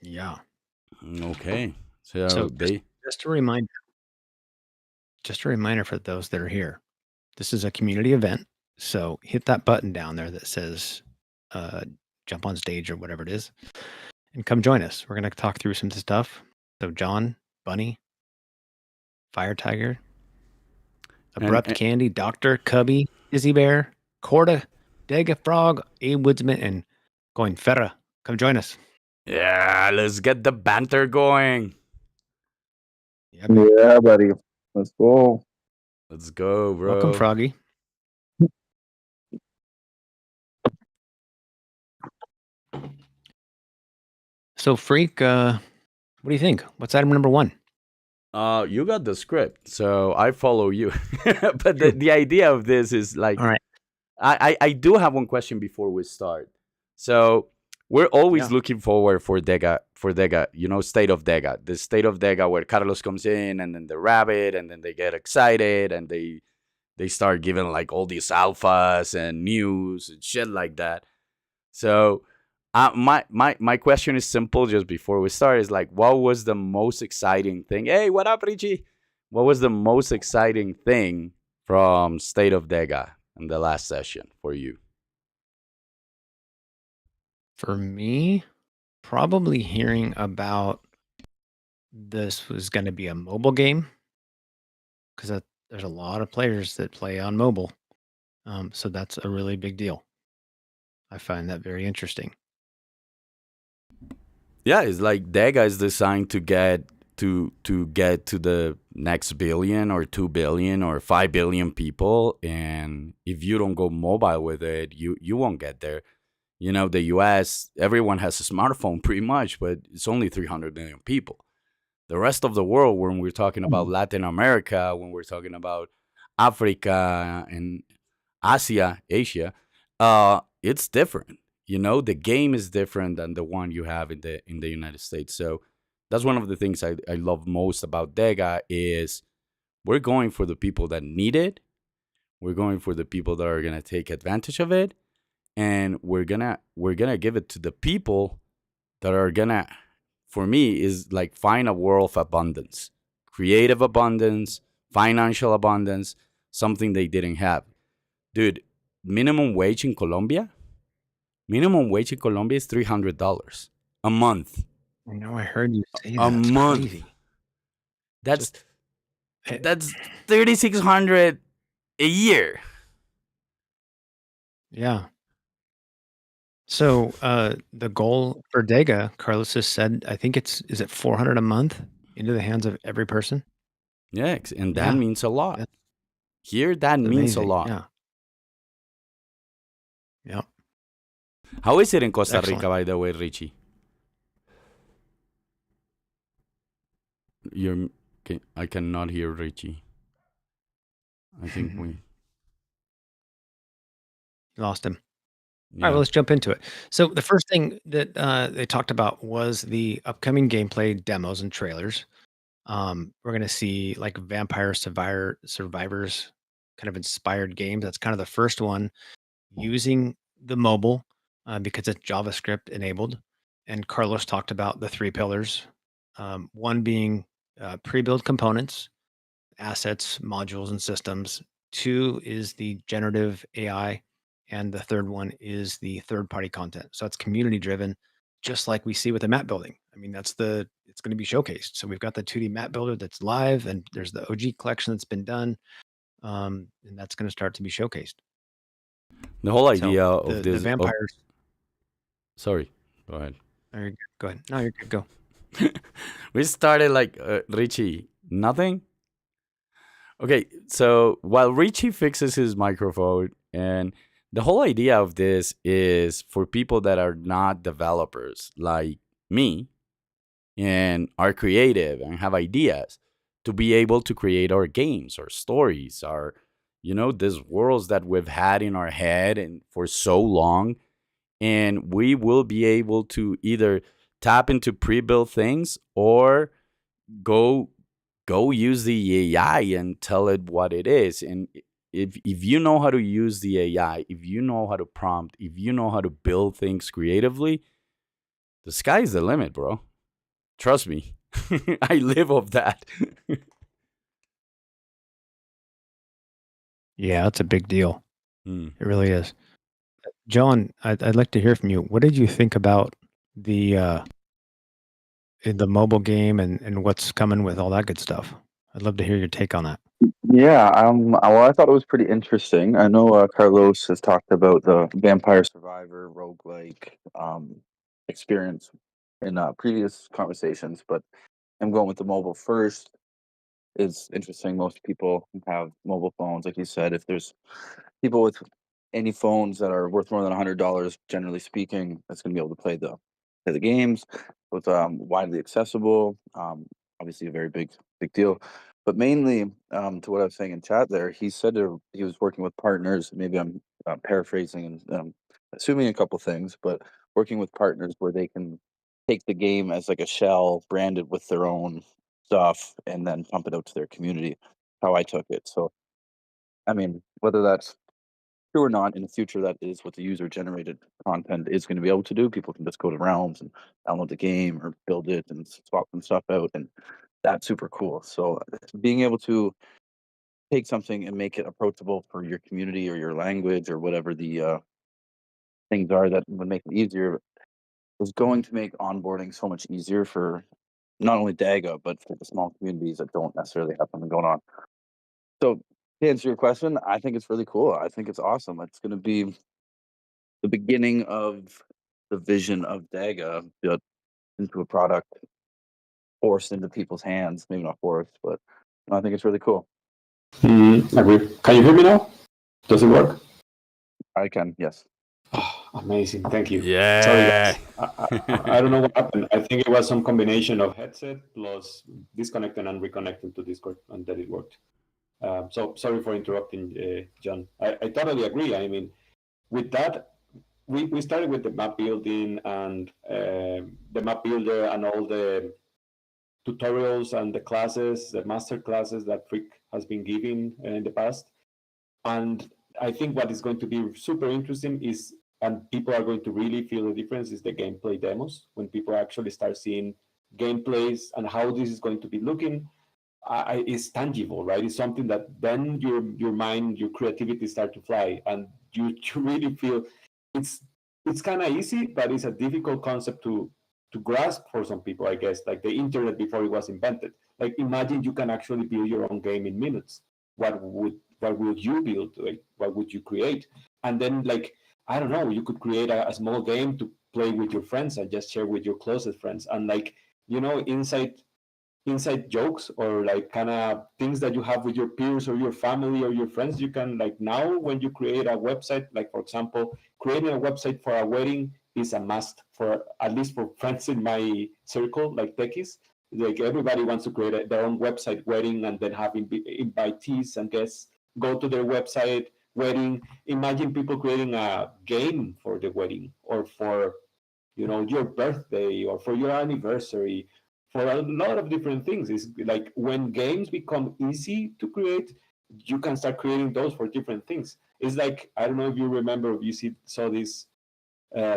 Yeah. Okay. So So they just a reminder, just a reminder for those that are here. This is a community event, so hit that button down there that says uh, "jump on stage" or whatever it is, and come join us. We're gonna talk through some stuff. So John, Bunny, Fire Tiger, Abrupt and Candy, Doctor, Cubby, Izzy Bear, Corda, Dega Frog, A Woodsman, and Going Ferra. Come join us. yeah, let's get the banter going. Yeah, baby. Yeah, buddy. Let's go. Let's go, Welcome, bro. Froggy. So, Freak, what do you think? What's item number one? You got the script, so I follow you. But the, True. the idea of this is like All right. I do have one question before we start. So we're always Yeah. looking forward for Dega, state of Dega. The state of Dega where Carlos comes in and then the rabbit and then they get excited and they start giving like all these alphas and news and shit like that. So my question is simple. Just before we start, is like, what was the most exciting thing? Hey, what up, Richie? What was the most exciting thing from State of Dega in the last session for you? For me, probably hearing about this was going to be a mobile game because there's a lot of players that play on mobile. So that's a really big deal. I find that very interesting. Yeah, it's like Dega is designed to get to the next billion or 2 billion or 5 billion people, and if you don't go mobile with it, you won't get there. The U.S. everyone has a smartphone pretty much, but it's only 300 million people. The rest of the world, when we're talking about Latin America, when we're talking about Africa and Asia, it's different. The game is different than the one you have in the United States. So that's one of the things I love most about Dega is we're going for the people that need it. We're going for the people that are gonna take advantage of it, and we're gonna give it to the people that are gonna, for me, is like find a world of abundance, creative abundance, financial abundance, something they didn't have. Dude, minimum wage in Colombia, minimum wage in Colombia is $300 a month. I know I heard you say A that. It's month. crazy. That's Just it, that's 3,600 a year. yeah. So the goal for Dega, Carlos has said, I think is it 400 a month into the hands of every person? Yeah, and that Yeah, means a lot. that's Here, that means a amazing. lot. Yeah. Yeah. How is it in It's Costa excellent. Rica, by the way, Richie? You're, I cannot hear Richie. I think we, Lost him. All right, well, yeah. let's jump into it. So the first thing that they talked about was the upcoming gameplay demos and trailers. We're going to see like Vampire Survivors kind of inspired games. That's kind of the first one using the mobile because it's JavaScript enabled. And Carlos talked about the three pillars. One being pre-built components, assets, modules, and systems. Two is the generative AI, and the third one is the third-party content. So it's community driven, just like we see with the map building. I mean, it's going to be showcased. So we've got the 2D map builder that's live, and there's the OG collection that's been done, and that's going to start to be showcased. The whole So idea the of the this, of, vampires. sorry, go ahead. No, you're good. Go ahead. No, you're good. Go. We started like Richie, nothing. Okay, so while Richie fixes his microphone, and the whole idea of this is for people that are not developers like me and are creative and have ideas to be able to create our games, our stories, our, these worlds that we've had in our head and for so long. And we will be able to either tap into pre-built things or go use the AI and tell it what it is. And if you know how to use the AI, if you know how to prompt, if you know how to build things creatively, the sky's the limit, bro. Trust me. I live off that. Yeah, that's a big deal. Mm. It really is. John, I'd like to hear from you. What did you think about the the mobile game and what's coming with all that good stuff? I'd love to hear your take on that. Yeah, well, I thought it was pretty interesting. I know Carlos has talked about the Vampire Survivor roguelike experience in previous conversations, but I'm going with the mobile first. Is interesting. Most people have mobile phones, like you said. If there's people with any phones that are worth more than $100, generally speaking, that's going to be able to play the games. With widely accessible, obviously a very big deal. But mainly, to what I was saying in chat, there, he said he was working with partners. Maybe I'm paraphrasing and assuming a couple things, but working with partners where they can take the game as like a shell branded with their own stuff and then pump it out to their community. How I took it. So, I mean, whether that's true or not, in the future, that is what the user generated content is going to be able to do. People can just go to Realms and download the game or build it and swap some stuff out. And that's super cool. So, being able to take something and make it approachable for your community or your language or whatever the things are that would make it easier is going to make onboarding so much easier for not only DAGA, but for the small communities that don't necessarily have something going on. So, to answer your question, I think it's really cool. I think it's awesome. It's going to be the beginning of the vision of DAGA built into a product forced into people's hands. Maybe not forced, but I think it's really cool. Agree. Can you hear me now? Does it work? I can, yes. Oh, amazing. Thank you. Sorry, Yeah. guys. I don't know what happened. I think it was some combination of headset plus disconnecting and reconnecting to Discord, and that it worked. So sorry for interrupting, John. I totally agree. I mean, with that, we started with the map building and the map builder and all the tutorials and the classes, the master classes that Frick has been giving in the past. And I think what is going to be super interesting is, and people are going to really feel the difference, is the gameplay demos. When people actually start seeing gameplays and how this is going to be looking, is tangible, right? It's something that then your mind, your creativity start to fly, and you really feel it's kind of easy, but it's a difficult concept to grasp for some people, I guess. Like the internet before it was invented. Like imagine you can actually build your own game in minutes. What would you build? Like, what would you create? And then, like, I don't know, you could create a small game to play with your friends and just share with your closest friends. And like, inside jokes or like kind of things that you have with your peers or your family or your friends, you can, like, now when you create a website, like for example creating a website for a wedding is a must, for at least for friends in my circle, like techies. Like everybody wants to create their own website wedding and then have invitees and guests go to their website wedding. Imagine people creating a game for the wedding, or for your birthday, or for your anniversary, for a lot of different things. It's like when games become easy to create, you can start creating those for different things. It's like, I don't know if you remember, if you saw this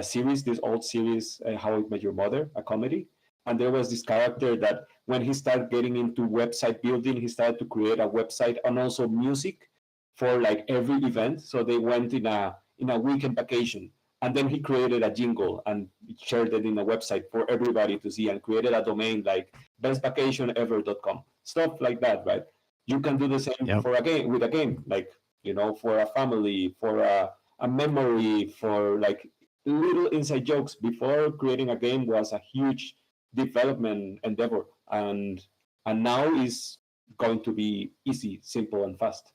series, this old series, How I Met Your Mother, a comedy. And there was this character that when he started getting into website building, he started to create a website and also music for like every event. So they went in a weekend vacation, and then he created a jingle and shared it in a website for everybody to see, and created a domain like bestvacationever.com, stuff like that, right? You can do the same Yep. for a game, with a game, like, for a family, for a memory, for like little inside jokes. Before, creating a game was a huge development endeavor, and now is going to be easy, simple, and fast.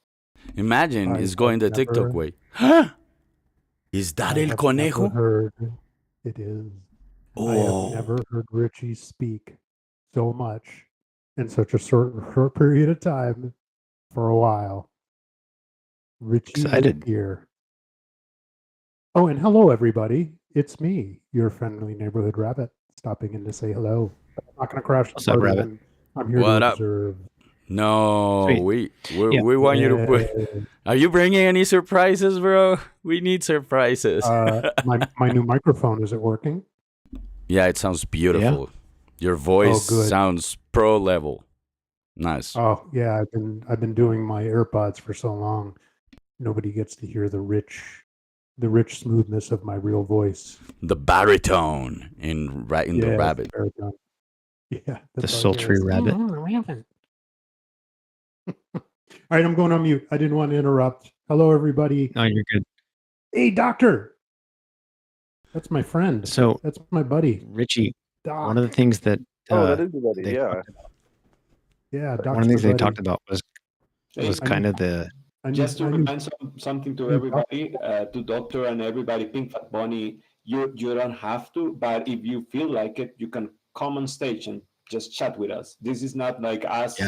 Imagine I it's have going the TikTok never, way. Huh? Is that I el have never conejo? heard, it is, I have Oh, never heard Richie speak so much in such a short period of time for a while. Richie is Excited. here. Oh, and hello, everybody. It's me, your friendly neighborhood rabbit, stopping in to say hello. I'm not going to crash the What's up, party. Rabbit? I'm here to what up? observe. No, Sweet. we Yeah. we want you to put. Yeah, Are you bringing any surprises, bro? We need surprises. my new microphone, is it working? Yeah, it sounds Yeah. beautiful. Your voice good. sounds pro level. Nice. Oh yeah, I've been doing my AirPods for so long. Nobody gets to hear the rich smoothness of my real voice. The baritone in the rabbit. Baritone. Yeah, The that's all sultry rabbit. rabbit. All right, I'm going on mute. I didn't want to interrupt. Hello, everybody. No, you're good. Hey, doctor. That's my friend. So, That's my buddy. Richie, Doc. one of the things that that is a buddy. they Yeah. talked about, Yeah, one of doctor the things they buddy. talked about was Hey, kind of the just to remind something to everybody, to Doctor and everybody, Pink Fat Bunny, you don't have to, but if you feel like it, you can come on stage and just chat with us. This is not like us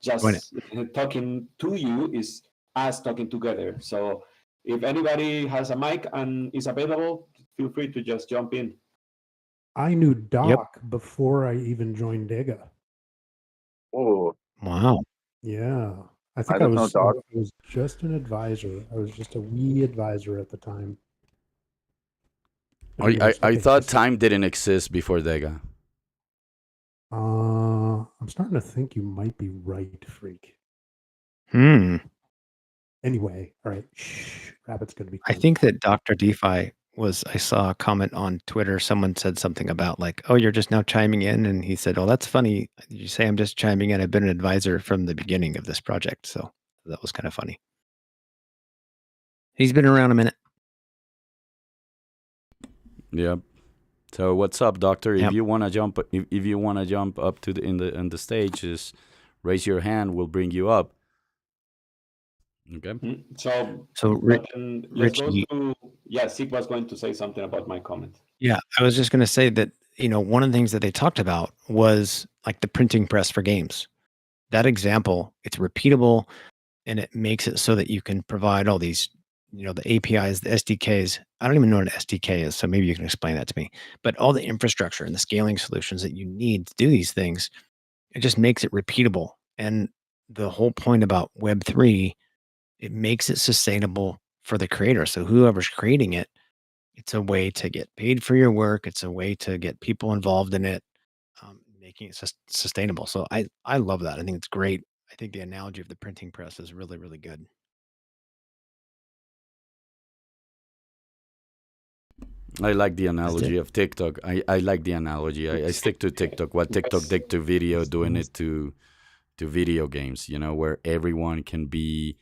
just talking to you, is us talking together. So if anybody has a mic and is available, feel free to just jump in. I knew Doc before I even joined DEGA. Oh, wow. Yeah. I I think don't know Doc. I was just an advisor. I was just a wee advisor at the time. I thought time didn't exist before DEGA. I'm starting to think you might be right, freak. Anyway, all right. Shh, Rabbit's gonna be. I think that Dr. DeFi I saw a comment on Twitter. Someone said something about like, "Oh, you're just now chiming in," and he said, "Oh, that's funny. You say I'm just chiming in. I've been an advisor from the beginning of this project." So that was kind of funny. He's been around a minute. Yep. So what's up, Doctor? Yep. If you want to jump, if you want to jump up to in the stage, just raise your hand. We'll bring you up. Okay. So let's Richie, go to Zeke was going to say something about my comment. Yeah, I was just going to say that one of the things that they talked about was like the printing press for games. That example, it's repeatable, and it makes it so that you can provide all these, the APIs, the SDKs. I don't even know what an SDK is, so maybe you can explain that to me. But all the infrastructure and the scaling solutions that you need to do these things, it just makes it repeatable. And the whole point about Web3, it makes it sustainable for the creator. So whoever's creating it, it's a way to get paid for your work. It's a way to get people involved in it, making it sustainable. So I love that. I think it's great. I think the analogy of the printing press is really, really good. I like the analogy of TikTok. I like the analogy. I stick to TikTok. What TikTok did to video, doing it to video games, where everyone can be,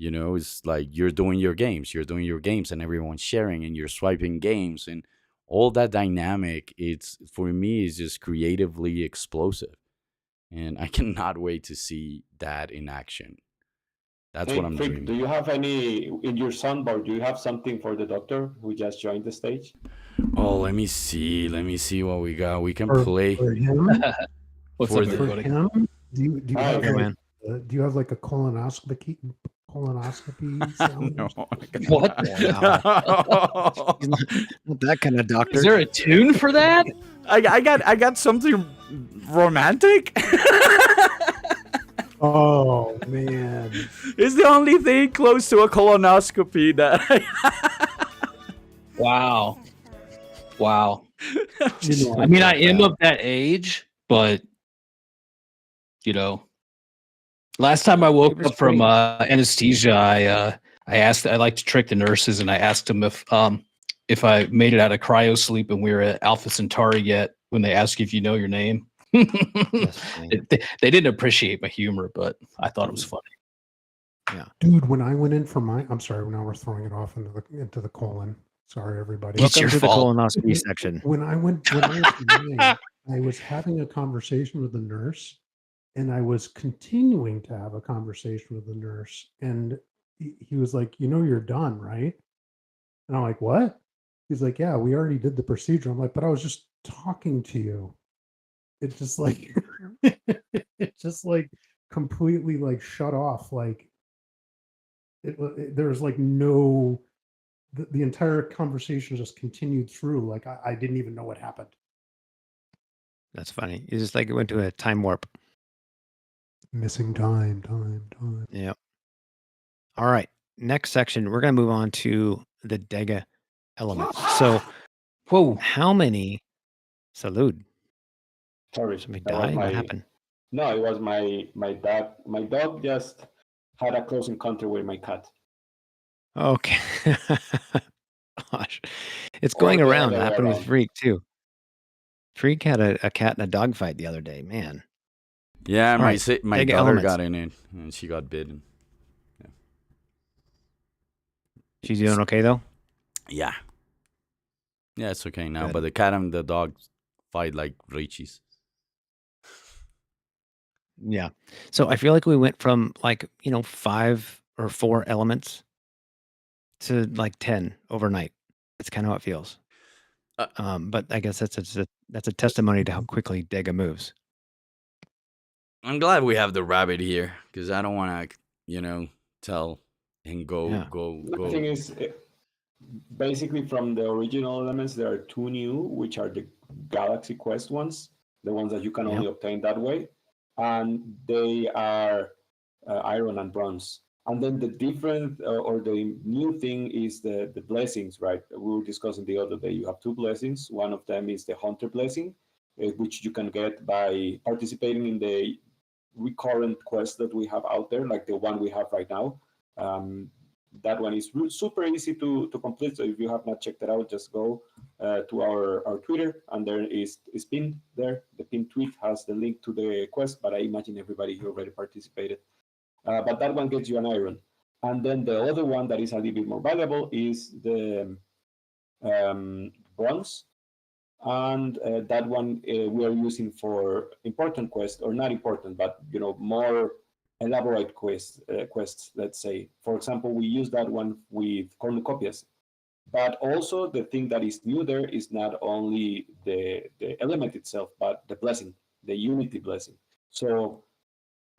it's like you're doing your games, and everyone's sharing and you're swiping games and all that dynamic. It's, for me, is just creatively explosive. And I cannot wait to see that in action. That's what I'm dreaming. Do you have any in your soundboard? Do you have something for the doctor who just joined the stage? Oh, let me see what we got. We can play. For him? What's up, everybody? For him? Do you have like a colonoscopy sound? No. What? Not that kind of doctor. Is there a tune for that? I got something romantic. Oh man, it's the only thing close to a colonoscopy that Wow. I mean, I am of that age, but last time I woke up from anesthesia, I like to trick the nurses, and I asked them if I made it out of cryo sleep and we were at Alpha Centauri yet, when they ask you if you know your name. They didn't appreciate my humor, but I thought it was funny. Yeah, dude. When I went in for I'm sorry. Now we're throwing it off into the colon. Sorry, everybody. Welcome to the colonoscopy section. When I was I was having a conversation with the nurse, and I was continuing to have a conversation with the nurse, and he was like, "You're done, right?" And I'm like, "What?" He's like, "Yeah, we already did the procedure." I'm like, "But I was just talking to you." It just like completely like shut off. Like there was like no, the entire conversation just continued through. Like I didn't even know what happened. That's funny. It's just like it went to a time warp. Missing time. Yep. All right. Next section, we're going to move on to the DEGA elements. So, Whoa. how many? Salud. Sorry, Somebody that was die? What my happened? no. It was my dog. My dog just had a close encounter with my cat, Okay. Gosh, it's or going the around. other It way happened with around. Freak too. Freak had a cat and a dog fight the other day. Man. Yeah, All right, my DEGA daughter elements. got in it and she got bitten. She's doing okay though. Yeah. Yeah, it's okay now. Good. But the cat and the dog fight like Richies. Yeah. So I feel like we went from like 5 or 4 elements to like 10 overnight. That's kind of how it feels. But I guess that's a testimony to how quickly DEGA moves. I'm glad we have the rabbit here because I don't want to, tell and go Yeah. go The go. thing is, basically from the original elements, there are 2 new, which are the Galaxy Quest ones, the ones that you can only obtain that way, and they are iron and bronze. And then the different or the new thing is the blessings, right? We were discussing the other day. You have 2 blessings. One of them is the Hunter blessing, which you can get by participating in the recurrent quests that we have out there, like the one we have right now. That one is super easy to complete. So if you have not checked it out, just go to our Twitter, and there is pinned there. The pinned tweet has the link to the quest, but I imagine everybody here already participated. But that one gets you an iron. And then the other one that is a little bit more valuable is the bronze. And that one we are using for important quests, or not important, but more elaborate quests, let's say. For example, we use that one with cornucopias. But also the thing that is new there is not only the element itself, but the blessing, the unity blessing. So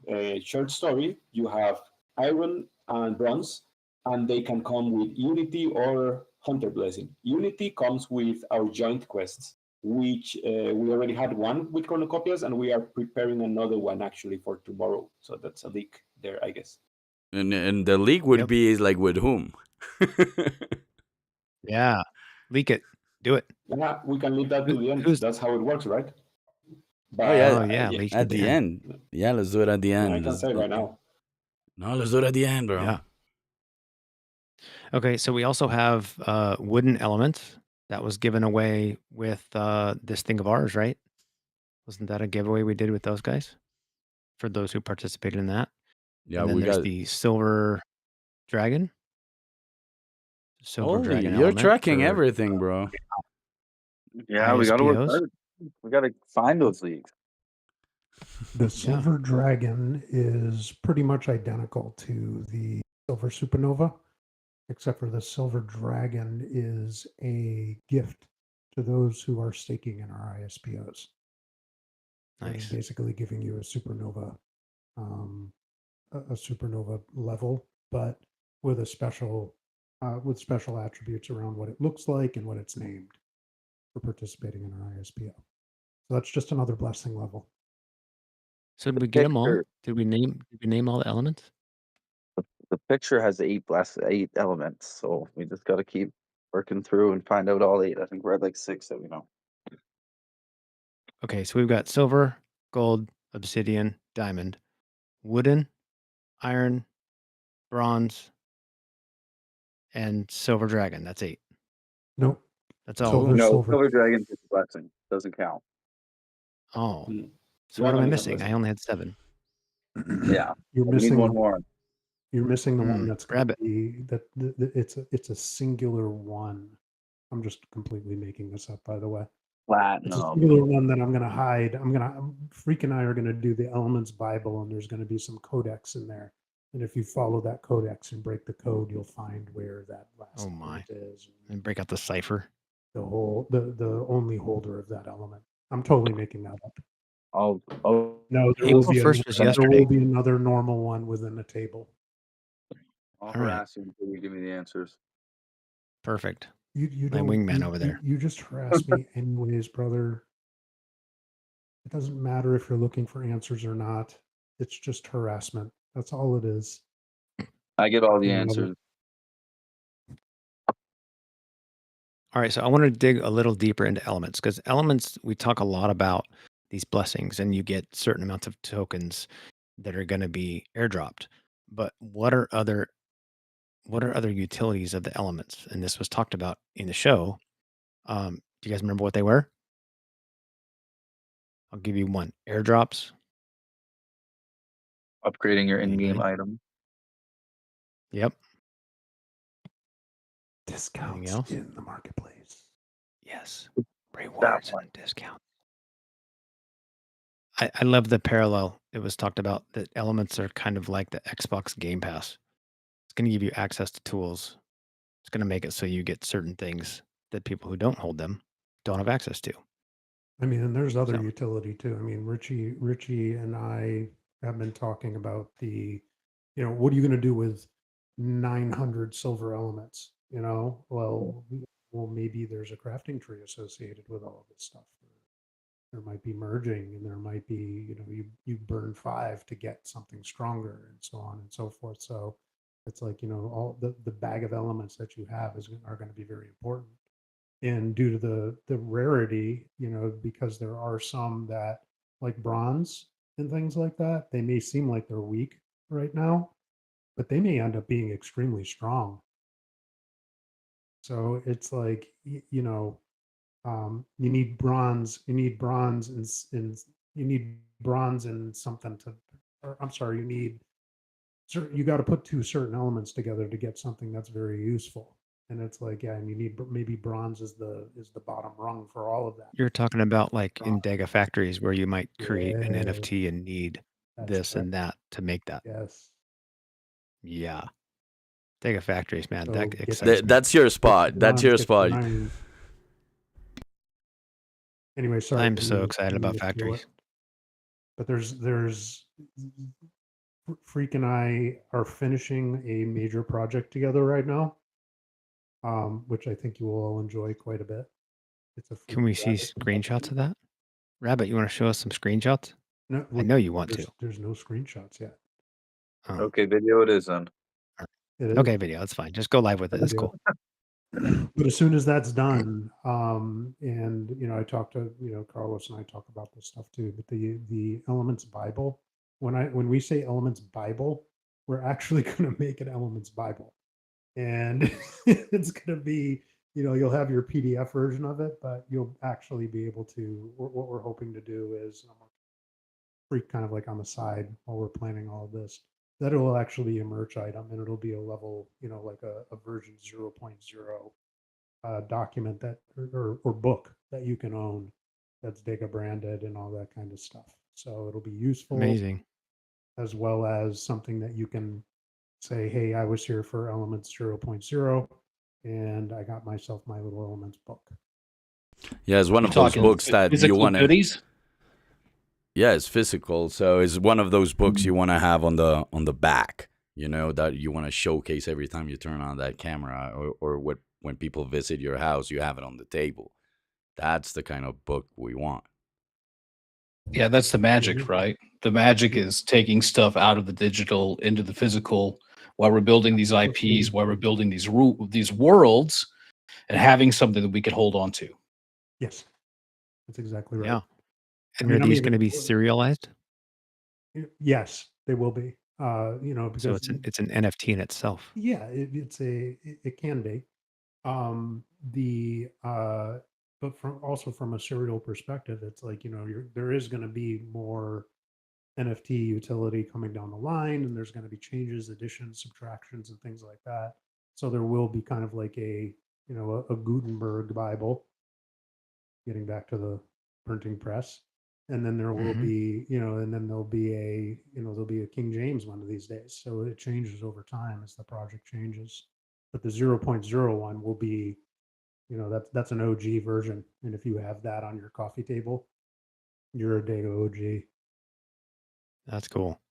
a short story, you have iron and bronze, and they can come with unity or hunter blessing. Unity comes with our joint quests, which we already had one with cornucopias, and we are preparing another one actually for tomorrow. So that's a leak there, I guess. And the league would be like with whom? Yeah. Leak it. Do it. Yeah, we can leave that to the end. Who's That's how it works, right? But Oh yeah, leak it at the end. Yeah, let's do it at the I end. can say right now. No, let's do it at the end, bro. Yeah. Okay, so we also have wooden elements that was given away with this thing of ours, right? Wasn't that a giveaway we did with those guys? For those who participated in that. Yeah, And then we there's got. the silver dragon. Silver Holy, dragon you're element tracking for everything, bro. Yeah, we got to work ISPOs. hard. We got to find those leagues. The silver dragon is pretty much identical to the silver supernova, except for the silver dragon is a gift to those who are staking in our ISPOs. It's Nice. basically giving you a supernova level, but with a special special attributes around what it looks like and what it's named for participating in our ISPO. So that's just another blessing level. So did we get them all? Did we name all the elements? The picture has 8 elements, so we just got to keep working through and find out all 8. I think we're at like 6 that we know. Okay, so we've got silver, gold, obsidian, diamond, wooden, iron, bronze, and silver dragon. That's 8. Nope. That's all. Silver, No, silver. silver dragon is a blessing. Doesn't count. Oh. So what am I missing? I only had 7. Yeah. You're We need missing one more. You're missing the one that's going grab to be it's a singular one. I'm just completely making this up, by the way. It's a singular one that I'm going to hide. Freak and I are going to do the Elements Bible, and there's going to be some codex in there. And if you follow that codex and break the code, you'll find where that last element is. And break out the cipher. The only holder of that element. I'm totally making that up. No, there April will be 1st was there yesterday. will be another normal one within the table. I'll harass you until you give me the answers. Perfect. You My don't, wingman over there. You just harass me anyways, brother. It doesn't matter if you're looking for answers or not. It's just harassment. That's all it is. I get all the answers. All right, so I want to dig a little deeper into elements because elements we talk a lot about these blessings, and you get certain amounts of tokens that are going to be airdropped. But what are other utilities of the elements? And this was talked about in the show. Do you guys remember what they were? I'll give you one. Airdrops. Upgrading your in-game Anybody? item. Yep. Discounts else? in the marketplace. Yes. Rewards one. and discounts. I love the parallel. It was talked about that elements are kind of like the Xbox Game Pass. It's going to give you access to tools. It's going to make it so you get certain things that people who don't hold them don't have access to. I mean, and there's other So- utility too. I mean, Richie and I have been talking about what are you going to do with 900 silver elements? Well, maybe there's a crafting tree associated with all of this stuff. There might be merging, and there might be, you burn 5 to get something stronger, and so on and so forth. So it's like, all the bag of elements that you have are going to be very important. And due to the rarity, because there are some that, like bronze and things like that, they may seem like they're weak right now, but they may end up being extremely strong. So it's like, you need bronze, and you need bronze and something I'm sorry, you got to put 2 certain elements together to get something that's very useful. And it's like, yeah, and you need maybe bronze is the bottom rung for all of that. You're talking about like in DEGA factories where you might create an Yeah, NFT and need that's this correct. and that to make that. Yes. Yeah. DEGA factories, man. So That get excites me. That's your spot. That's your spot. Anyway, sorry. I'm so excited about factories. But there's Freak and I are finishing a major project together right now, which I think you will all enjoy quite a bit. Can we see screenshots of that? Rabbit, you want to show us some screenshots? No, I know you want to. There's no screenshots yet. Oh. Okay, video it is then. Okay, video. That's fine. Just go live with it. That's cool. But as soon as that's done, and I talked to Carlos, and I talk about this stuff too. But the Elements Bible, when we say Elements Bible, we're actually going to make an Elements Bible, and it's going to be, you'll have your PDF version of it, but you'll actually be able to. What we're hoping to do is, Freak kind of like on the side while we're planning all of this, that it will actually be a merch item, and it'll be a level, like a version 0.0 document that or book that you can own, that's DEGA branded and all that kind of stuff. So it'll be useful. Amazing. As well as something that you can say, hey, I was here for Elements 0.0 and I got myself my little Elements book. Yeah, it's one of those books that you want to. Goodies? Yeah, it's physical, so it's one of those books you want to have on the back. That you want to showcase every time you turn on that camera, or when people visit your house, you have it on the table. That's the kind of book we want. Yeah, that's the magic, right? The magic is taking stuff out of the digital into the physical while we're building these IPs, while we're building these worlds, and having something that we can hold on to. Yes, that's exactly right. Yeah. And are these going to be serialized? Yes, they will be. Because so it's an NFT in itself. Yeah, it can be. But from a serial perspective, it's like, there is going to be more NFT utility coming down the line, and there's going to be changes, additions, subtractions, and things like that. So there will be kind of like a Gutenberg Bible, getting back to the printing press. And then there will be, and then there'll be a King James one of these days. So it changes over time as the project changes. But the 0.01 will be, that's an OG version. And if you have that on your coffee table, you're a DEGA OG. That's cool.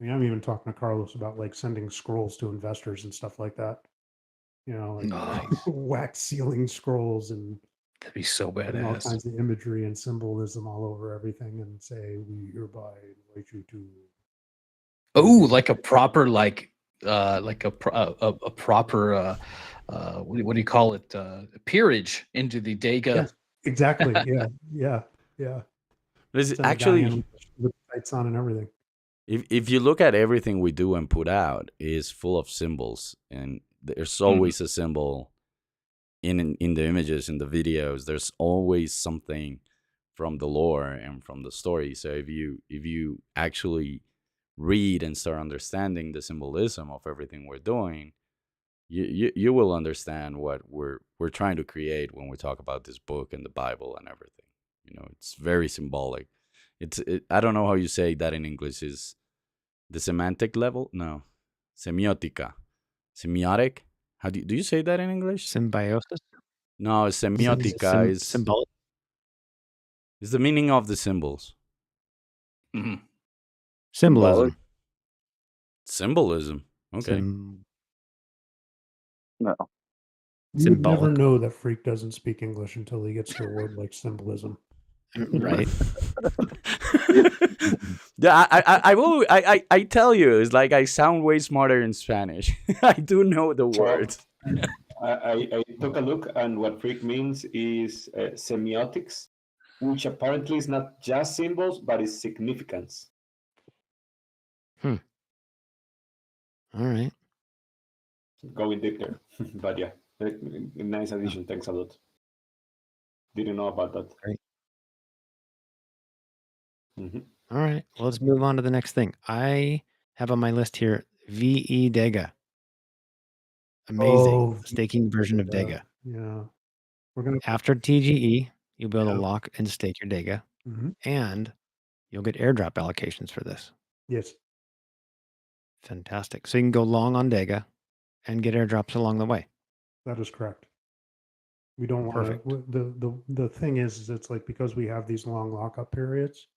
I mean, I'm even talking to Carlos about like sending scrolls to investors and stuff like that. Nice. Wax sealing scrolls and that'd be so badass. All kinds of imagery and symbolism all over everything, and say, we hereby invite you to. Oh, like a proper, like a proper, what do you call it? Peerage into the DEGA. Yes, exactly. Yeah. Listen, Send the guy actually, in with lights on and everything. if you look at everything we do and put out, is full of symbols, and there's always a symbol in the images, in the videos. There's always something from the lore and from the story. So if you actually read and start understanding the symbolism of everything we're doing, you will understand what we're trying to create when we talk about this book and the Bible and everything. It's very symbolic. I don't know how you say that in English. Is the semantic level? No, semiotica, semiotic. How do you say that in English? Symbiosis? No, semiotica Symbolic? is the meaning of the symbols. Mhm. Symbolism. Symbolism. Okay. No. You would never Symbolic. know that Freak doesn't speak English until he gets to a word like symbolism. Right. Yeah, I tell you, it's like I sound way smarter in Spanish. I do know the So, words. I took a look, and what freak means is semiotics, which apparently is not just symbols, but is significance. All right. Going deep there. But yeah, nice addition. Thanks a lot. Didn't know about that. Great. Mm-hmm. All right. Well, let's move on to the next thing. I have on my list here VE DEGA. Amazing. Oh, Staking version of yeah. DEGA. Yeah. We're gonna After TGE, you'll be able to Yeah. lock and stake your DEGA, Mhm. and you'll get airdrop allocations for this. Yes, Fantastic. So you can go long on DEGA and get airdrops along the way. that is correct. We don't want Perfect. to. The thing is it's like, because we have these long lockup periods,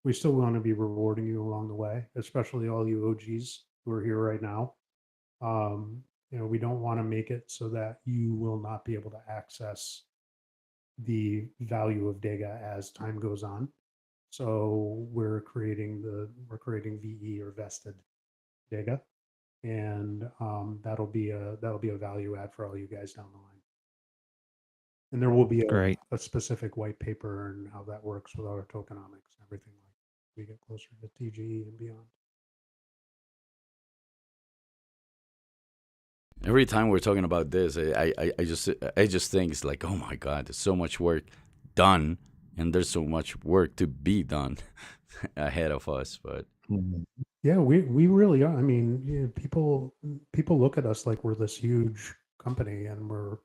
we still want to be rewarding you along the way, especially all you OGs who are here right now. We don't want to make it so that you will not be able to access the value of DEGA as time goes on. So we're creating VE or vested DEGA, and that'll be a value add for all you guys down the line. And there will be Great. a specific white paper and how that works with our tokenomics and everything like we get closer to TGE and beyond. Every time we're talking about this, I just think it's like, oh my God, there's so much work done, and there's so much work to be done ahead of us. But Yeah, we really are. I mean, people look at us like we're this huge company, and we're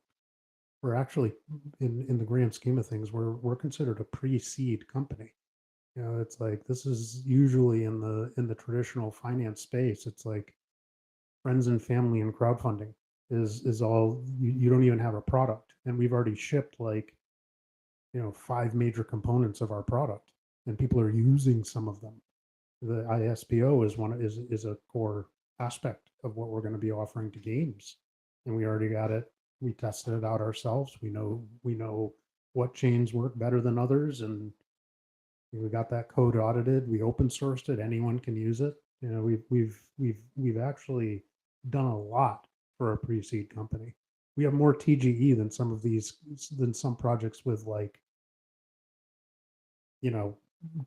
actually, in the grand scheme of things, we're considered a pre-seed company. It's like, this is usually in the traditional finance space. It's like friends and family and crowdfunding is all. You don't even have a product, and we've already shipped 5 major components of our product, and people are using some of them. The ISPO is a core aspect of what we're going to be offering to games, and we already got it. We tested it out ourselves. We know what chains work better than others, and we got that code audited. We open sourced it. Anyone can use it. We've actually done a lot for a pre-seed company. We have more TGE than some projects with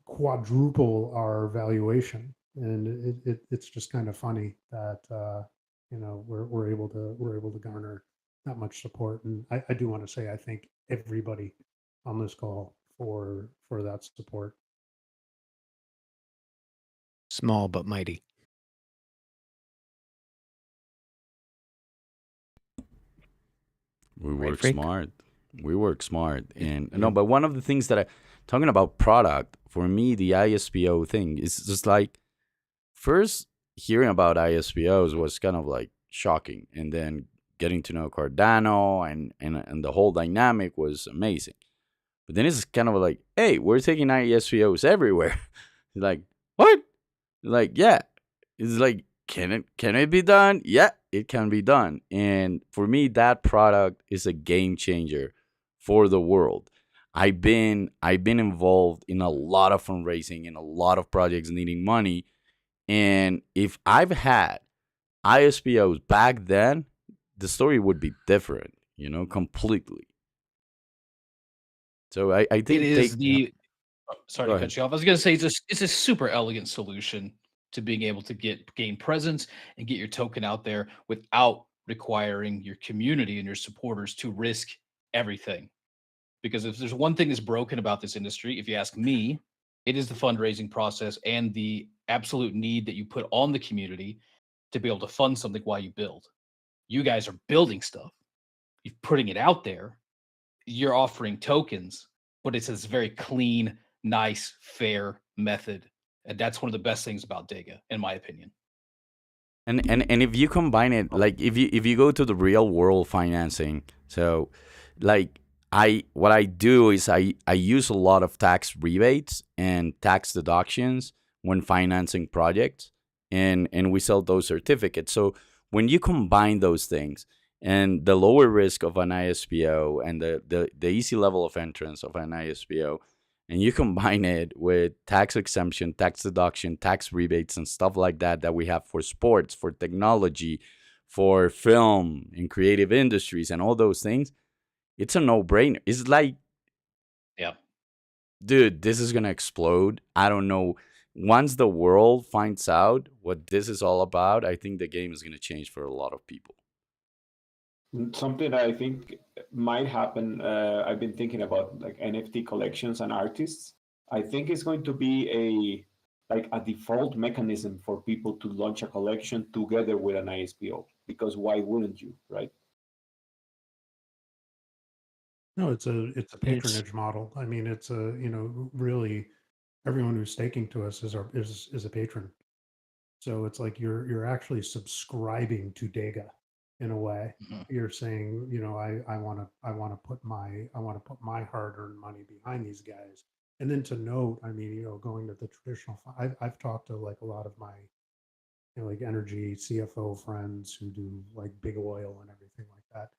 quadruple our valuation, and it's just kind of funny that we're able to garner that much support. And I do want to say I thank everybody on this call for that support. Small but mighty. we Right, work Freak? smart. We work smart, and no. But one of the things that talking about product, for me, the ISPO thing is just like, first hearing about ISPOs was kind of like shocking, and then getting to know Cardano and the whole dynamic was amazing. But then it's kind of like, hey, we're taking ISPOs everywhere. Like, what? Like, yeah. It's like, can it be done? Yeah, it can be done. And for me, that product is a game changer for the world. I've been involved in a lot of fundraising and a lot of projects needing money. And if I've had ISPOs back then, the story would be different, completely. So I think It is Sorry Go to ahead. cut you off. I was going to say it's a super elegant solution to being able to gain presence and get your token out there without requiring your community and your supporters to risk everything. Because if there's one thing that's broken about this industry, if you ask me, it is the fundraising process and the absolute need that you put on the community to be able to fund something while you build. You guys are building stuff. You're putting it out there. You're offering tokens, but it's this very clean, nice, fair method. And that's one of the best things about DEGA, in my opinion. And if you combine it, like if you go to the real world financing, so like what I do is I use a lot of tax rebates and tax deductions when financing projects, and we sell those certificates. So when you combine those things and the lower risk of an ISPO and the easy level of entrance of an ISPO, and you combine it with tax exemption, tax deduction, tax rebates, and stuff like that we have for sports, for technology, for film and creative industries, and all those things, it's a no-brainer. It's like, Yeah. dude, this is gonna explode. I don't know. Once the world finds out what this is all about, I think the game is gonna change for a lot of people. Something that I think might happen, I've been thinking about like NFT collections and artists. I think it's going to be a default mechanism for people to launch a collection together with an ISPO, because why wouldn't you, right? No, it's a patronage model. I mean, it's really everyone who's staking to us is a patron. So it's like you're actually subscribing to DEGA in a way. You're saying, I want to put my hard-earned money behind these guys. And then to note, I mean, going to the traditional, I've talked to like a lot of my, like energy CFO friends who do like big oil and everything like that.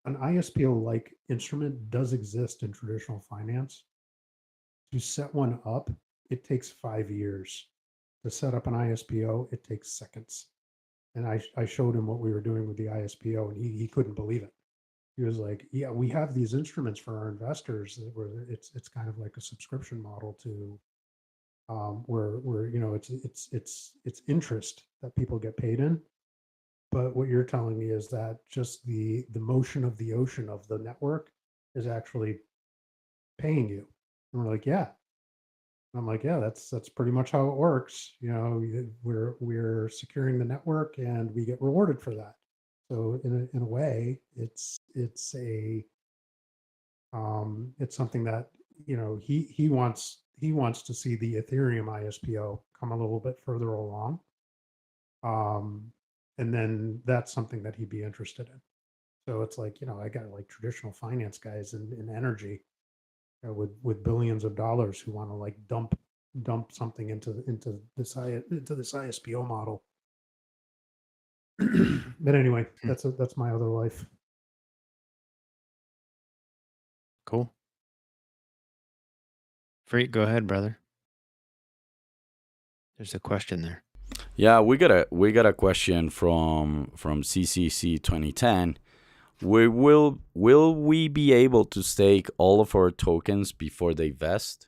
An ISPO-like instrument does exist in traditional finance. To set one up, it takes 5 years. To set up an ISPO, it takes seconds. And I showed him what we were doing with the ISPO, and he couldn't believe it. He was like, "Yeah, we have these instruments for our investors where it's kind of like a subscription model to where it's interest that people get paid in." But what you're telling me is that just the motion of the ocean of the network is actually paying you. And we're like, yeah. I'm like, yeah, that's pretty much how it works. We're securing the network and we get rewarded for that. So in a way, it's something that he wants to see the Ethereum ISPO come a little bit further along. And then that's something that he'd be interested in. So it's like, I got like traditional finance guys in energy with billions of dollars who want to like dump something into this ISPO model. But anyway, that's my other life. Cool. Freak, go ahead, brother. There's a question there. Yeah, we got a question from CCC 2010. Will we be able to stake all of our tokens before they vest?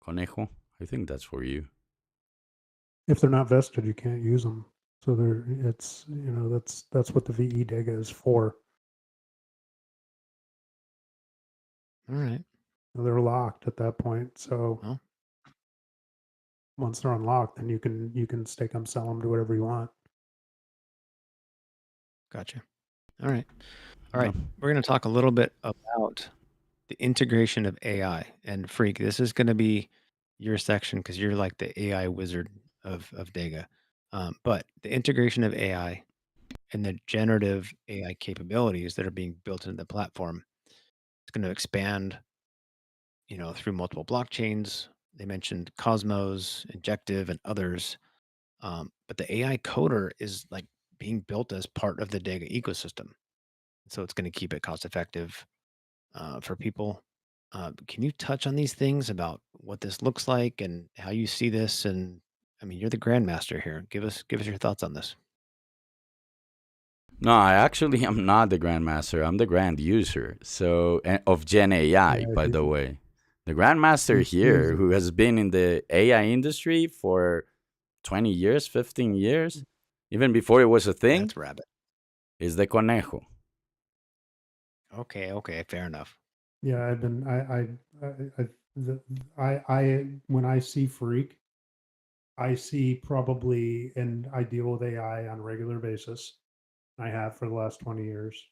Conejo, I think that's for you. If they're not vested, you can't use them. So that's what the VE DEGA is for. All right. They're locked at that point. So once they're unlocked, then you can stake them, sell them, do whatever you want. Gotcha. All right. We're going to talk a little bit about the integration of AI. And Freak, this is going to be your section because you're like the AI wizard of DEGA. But the integration of AI and the generative AI capabilities that are being built into the platform, it's going to expand, through multiple blockchains. They mentioned Cosmos, Injective, and others. But the AI coder is like being built as part of the DEGA ecosystem. So it's going to keep it cost effective for people. Can you touch on these things about what this looks like and how you see this? And I mean, you're the grandmaster here. Give us your thoughts on this. No, I am not the grandmaster. I'm the grand user. So of Gen AI, by the way. The grandmaster It's here, crazy. who has been in the AI industry for 20 years, 15 years, even before it was a thing, That's Rabbit. is the conejo. Okay, fair enough. Yeah, I've been I when I see Freak, I see probably, and I deal with AI on a regular basis. I have for the last 20 years.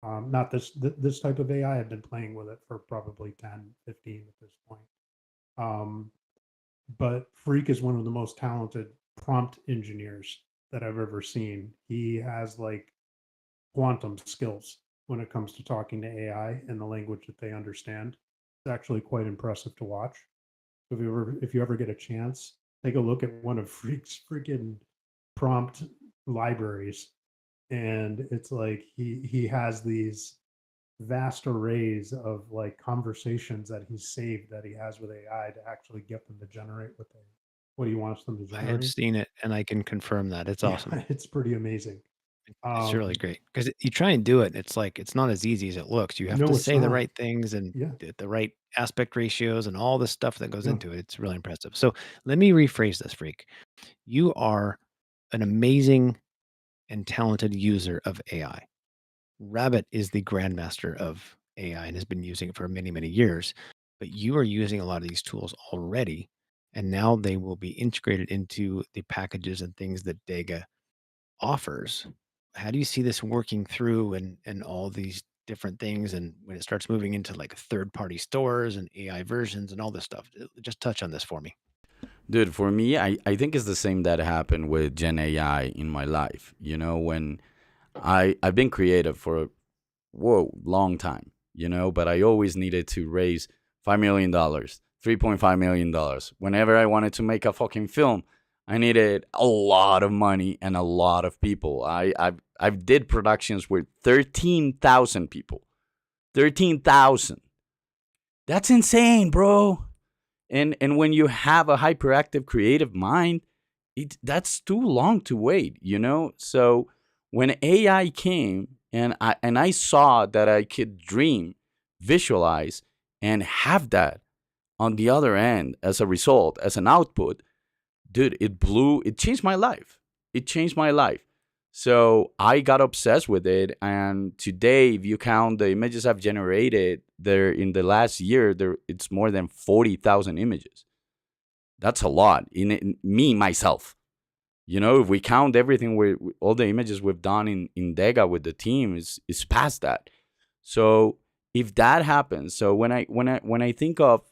Not this type of AI. I've been playing with it for probably 10, 15 at this point. Um, but Freak is one of the most talented prompt engineers that I've ever seen. He has like quantum skills when it comes to talking to AI and the language that they understand. It's actually quite impressive to watch. So if you ever get a chance, take a look at one of Freak's freaking prompt libraries, and it's like he has these vast arrays of like conversations that he's saved that he has with AI to actually get them to generate what he wants them to I have generate. seen it, and I can confirm that. It's Yeah, awesome. it's pretty amazing. It's really Um, great because you try and do it, and it's like it's not as easy as it looks. You have to no, it's say the not. right things and Yeah, the right aspect ratios and all the stuff that goes yeah. into it. It's really impressive. So let me rephrase this, Freak. You are an amazing and talented user of AI. Rabbit is the grandmaster of AI and has been using it for many, many years. But you are using a lot of these tools already, and now they will be integrated into the packages and things that DEGA offers. How do you see this working through and all these different things and when it starts moving into like third party stores and AI versions and all this stuff? Just touch on this for me. Dude, for me, I think it's the same that happened with Gen AI in my life. You know, when I've been creative for a long time, you know, but I always needed to raise $5 million, $3.5 million. Whenever I wanted to make a fucking film, I needed a lot of money and a lot of people. I've did productions with 13,000 people. 13,000. That's insane, bro. And when you have a hyperactive creative mind, that's too long to wait, you know? So when AI came and I saw that I could dream, visualize, and have that on the other end as a result, as an output, dude, it changed my life. It changed my life. So I got obsessed with it. And today, if you count the images I've generated there in the last year, it's more than 40,000 images. That's a lot in me, myself. You know, if we count everything, all the images we've done in DEGA with the team is past that. So if that happens, so when I think of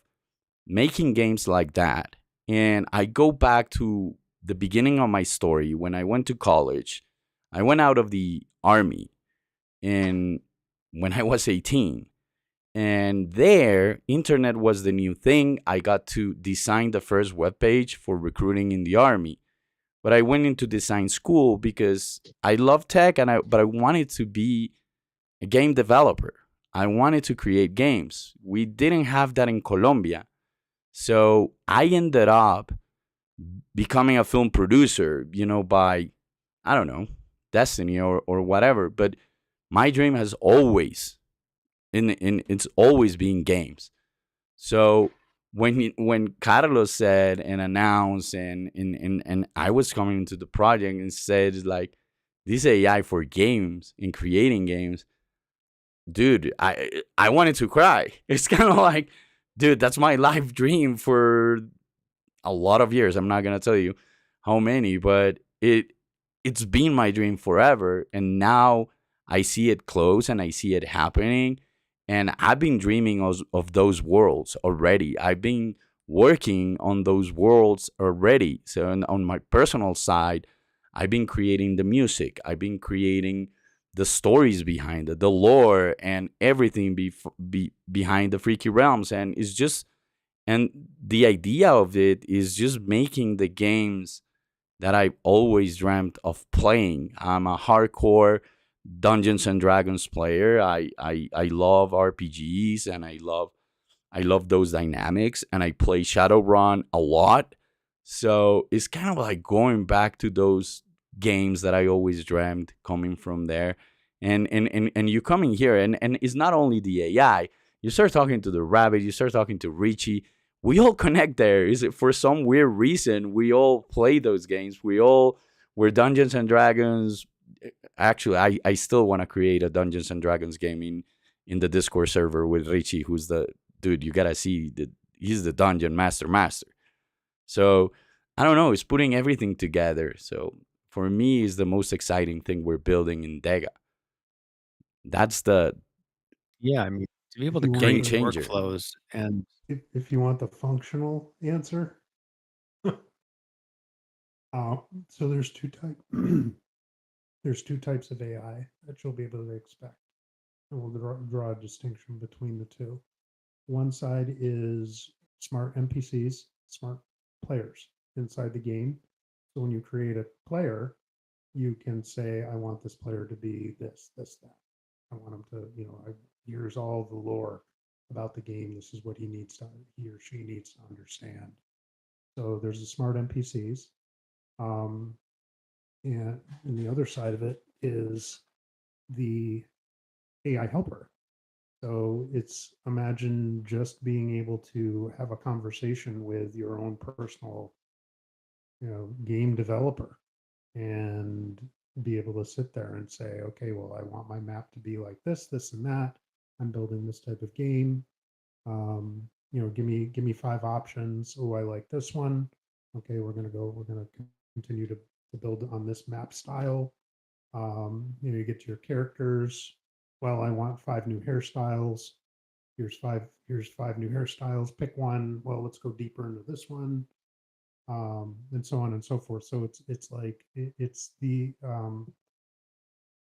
making games like that, and I go back to the beginning of my story when I went to college, I went out of the army, and when I was 18, and there internet was the new thing. I got to design the first web page for recruiting in the army, but I went into design school because I love tech, but I wanted to be a game developer. I wanted to create games. We didn't have that in Colombia. So I ended up becoming a film producer, you know, by, I don't know, destiny or whatever. But my dream has always, it's always been games. So when Carlos said and announced and I was coming into the project and said like this AI for games and creating games, dude, I wanted to cry. It's kind of like, dude, that's my life dream for a lot of years. I'm not gonna tell you how many, but it's been my dream forever, and now I see it close and I see it happening, and I've been dreaming of those worlds already. I've been working on those worlds already. So on my personal side, I've been creating the music. I've been creating the stories behind it, the lore, and everything behind the Freaky Realms, and it's just and the idea of it is just making the games that I've always dreamt of playing. I'm a hardcore Dungeons and Dragons player. I love RPGs and I love those dynamics, and I play Shadowrun a lot. So it's kind of like going back to those games that I always dreamed coming from there. And you coming here, and it's not only the AI, You start talking to the rabbit, you start talking to Richie. We all connect there. Is it for some weird reason? We all play those games. We're Dungeons and Dragons. Actually, I still want to create a Dungeons and Dragons game in the Discord server with Richie, who's the dude. You gotta see he's the dungeon master. So I don't know. It's putting everything together. So for me, is the most exciting thing we're building in DEGA. That's the Yeah, I mean, to be able If to you want game create the changer. workflows and if you want the functional answer, so there's two types. There's two types of AI that you'll be able to expect, and we'll draw a distinction between the two. One side is smart NPCs, smart players inside the game. So when you create a player, you can say, I want this player to be this, that. I want him to, here's all the lore about the game. This is what he or she needs to understand. So there's the smart NPCs. And the other side of it is the AI helper. So it's imagine just being able to have a conversation with your own personal, game developer and be able to sit there and say, okay, well, I want my map to be like this, and that. I'm building this type of game. Give me 5 options. Oh, I like this one. Okay, we're gonna continue to build on this map style. You get to your characters. Well, I want 5 new hairstyles. Here's five new hairstyles. Pick one. Well, let's go deeper into this one. And so on and so forth. So it's like it's the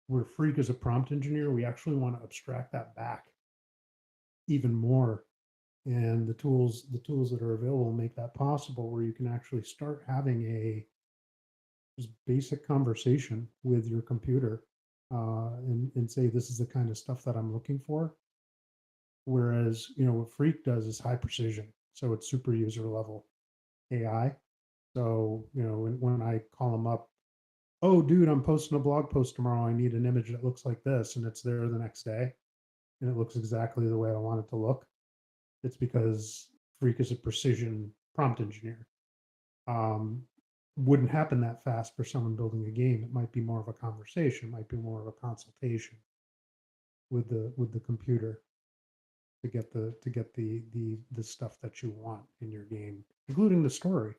we're Freak as a prompt engineer. We actually want to abstract that back even more, and the tools that are available make that possible, where you can actually start having a just basic conversation with your computer, and say, this is the kind of stuff that I'm looking for. Whereas, what Freak does is high precision. So it's super user level AI. So, when I call them up, oh, dude, I'm posting a blog post tomorrow. I need an image that looks like this. And it's there the next day. And it looks exactly the way I want it to look. It's because Freak is a precision prompt engineer. Wouldn't happen that fast for someone building a game. It might be more of a conversation, it might be more of a consultation with the computer to get the stuff that you want in your game, including the story.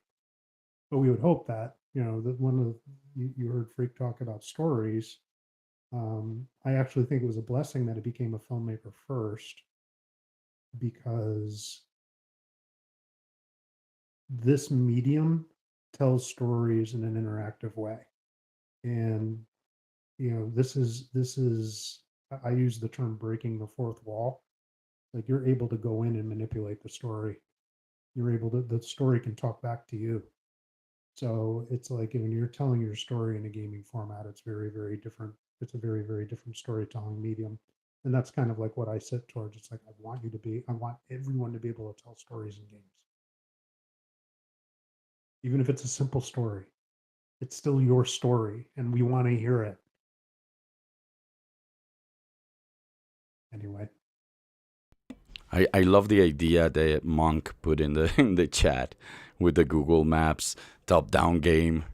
But we would hope that, that one of you heard Freak talk about stories. I actually think it was a blessing that it became a filmmaker first, because this medium tells stories in an interactive way. And, this is, I use the term breaking the fourth wall. Like, you're able to go in and manipulate the story. The story can talk back to you. So it's like when you're telling your story in a gaming format, it's very, very different. It's a very, very different storytelling medium. And that's kind of like what I sit towards. It's like, I want everyone to be able to tell stories in games. Even if it's a simple story, it's still your story and we want to hear it. Anyway. I love the idea that Monk put in the in the chat with the Google Maps top-down game.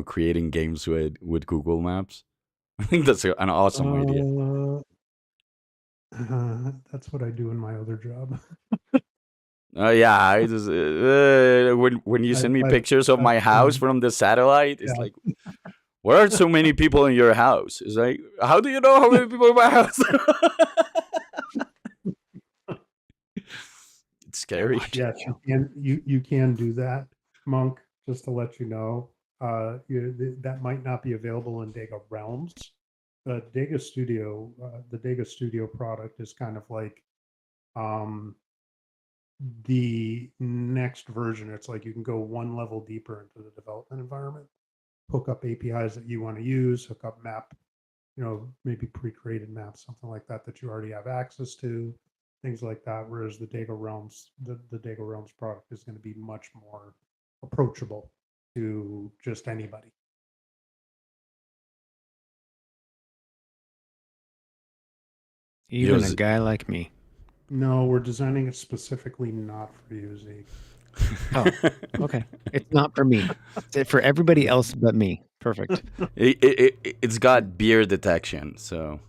Creating games with Google Maps. I think that's an awesome idea. That's what I do in my other job. Yeah, I just when you send me pictures of my house from the satellite, it's like, where are so many people in your house? It's like, how do you know how many people in my house? It's scary. Yes, you can do that, Monk. Just to let you know, that might not be available in DEGA Realms, but DEGA Studio, the DEGA Studio product is kind of like the next version. It's like you can go one level deeper into the development environment, hook up APIs that you want to use, hook up map, maybe pre-created maps, something like that you already have access to, things like that. Whereas the DEGA Realms, the DEGA Realms product is going to be much more approachable to just anybody. Even a guy like me. No, we're designing it specifically not for you, Zeke. Oh, okay. It's not for me. It's for everybody else but me. Perfect. It's got beer detection, so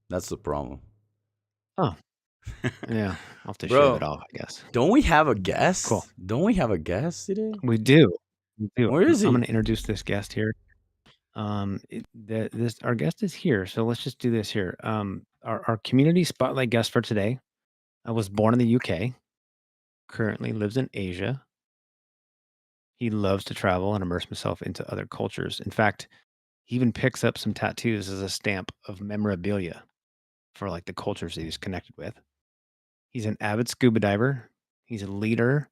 that's the problem. Oh, yeah. I'll have to shave it Bro, off, I guess. don't we have a Cool. guest? Don't we have a guest today? We do. We do. Where is I'm he? going to introduce this guest here. This our guest is here, so let's just do this here. Our community spotlight guest for today. I was born in the UK. Currently lives in Asia. He loves to travel and immerse himself into other cultures. In fact, he even picks up some tattoos as a stamp of memorabilia for like the cultures that he's connected with. He's an avid scuba diver. He's a leader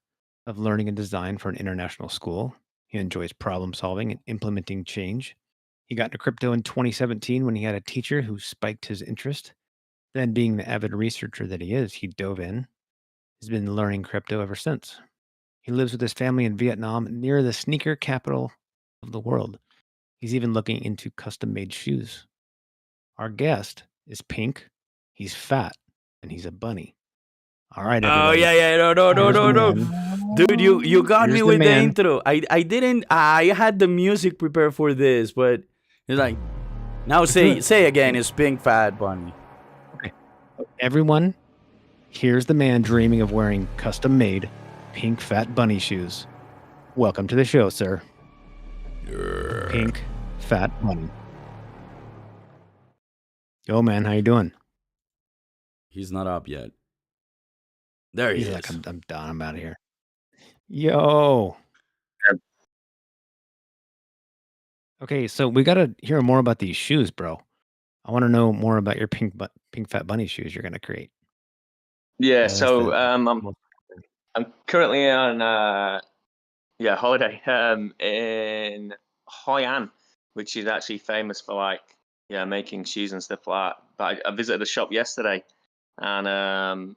of learning and design for an international school. He enjoys problem solving and implementing change. He got into crypto in 2017 when he had a teacher who spiked his interest. Then, being the avid researcher that he is, he dove in. He's been learning crypto ever since. He lives with his family in Vietnam, near the sneaker capital of the world. He's even looking into custom made shoes. Our guest is pink, he's fat, and he's a bunny. All right, Oh everybody. yeah. Here's the No. man. Dude, you got Here's me the with the man. intro. I didn't. I had the music prepared for this, but it's like now say again. It's Pink Fat Bunny. Okay. Everyone, here's the man dreaming of wearing custom made pink fat bunny shoes. Welcome to the show, sir. Pink fat bunny. Yo, man, how you doing? He's not up yet. There he He's is. like, I'm done. I'm out of here. Yo. Okay, so we got to hear more about these shoes, bro. I want to know more about your pink fat bunny shoes you're going to create. Yeah, That's so the I'm currently on holiday in Hoi An, which is actually famous for making shoes and stuff like that. But I visited the shop yesterday, and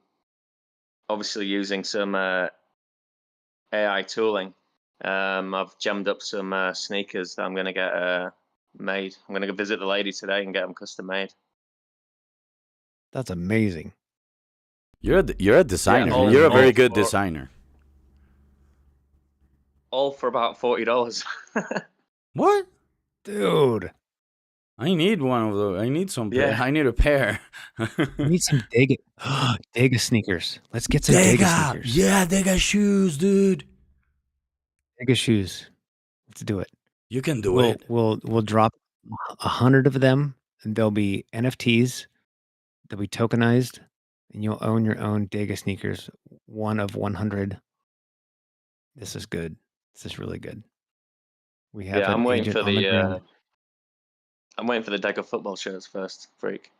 obviously using some AI tooling, I've jammed up some sneakers that I'm gonna get made. I'm gonna go visit the lady today and get them custom made. That's amazing. You're a designer. all- You're a very all good for- designer. All for about $40. What? Dude, I need one of those. I need some. Yeah. I need a pair. we need some DEGA sneakers. Let's get some DEGA sneakers. Yeah, DEGA shoes, dude. DEGA shoes. Let's do it. You can do it. We'll drop 100 of them, and they'll be NFTs. They'll be tokenized, and you'll own your own DEGA sneakers. 1 of 100. This is good. This is really good. We have I'm an waiting agent for on the the ground. I'm waiting for the DEGA football shirts first, freak.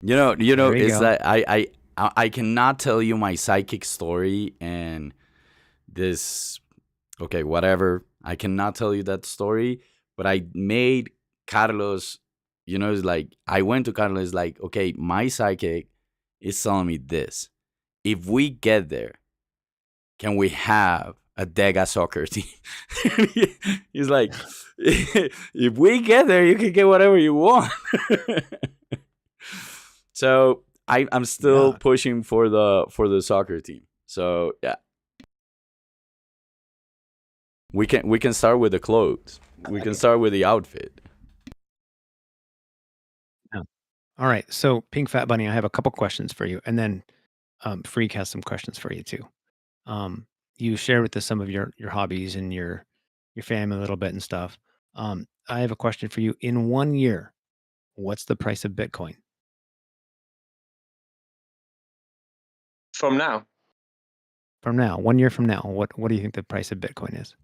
You know. There you It's go. that I cannot tell you my psychic story and this. Okay, whatever. I cannot tell you that story, but I made Carlos. It's like I went to Carlos. Like, okay, my psychic is telling me this. If we get there, can we have a DEGA soccer team? He's like, if we get there, you can get whatever you want. So I'm still Yeah. pushing for the soccer team. So yeah, we can start with the clothes. We can start with the outfit. All right. So, Pink Fat Bunny, I have a couple questions for you, and then Freak has some questions for you too. You shared with us some of your hobbies and your family a little bit and stuff. I have a question for you. In 1 year, what's the price of Bitcoin? From now, From now, 1 year from now, what do you think the price of Bitcoin is?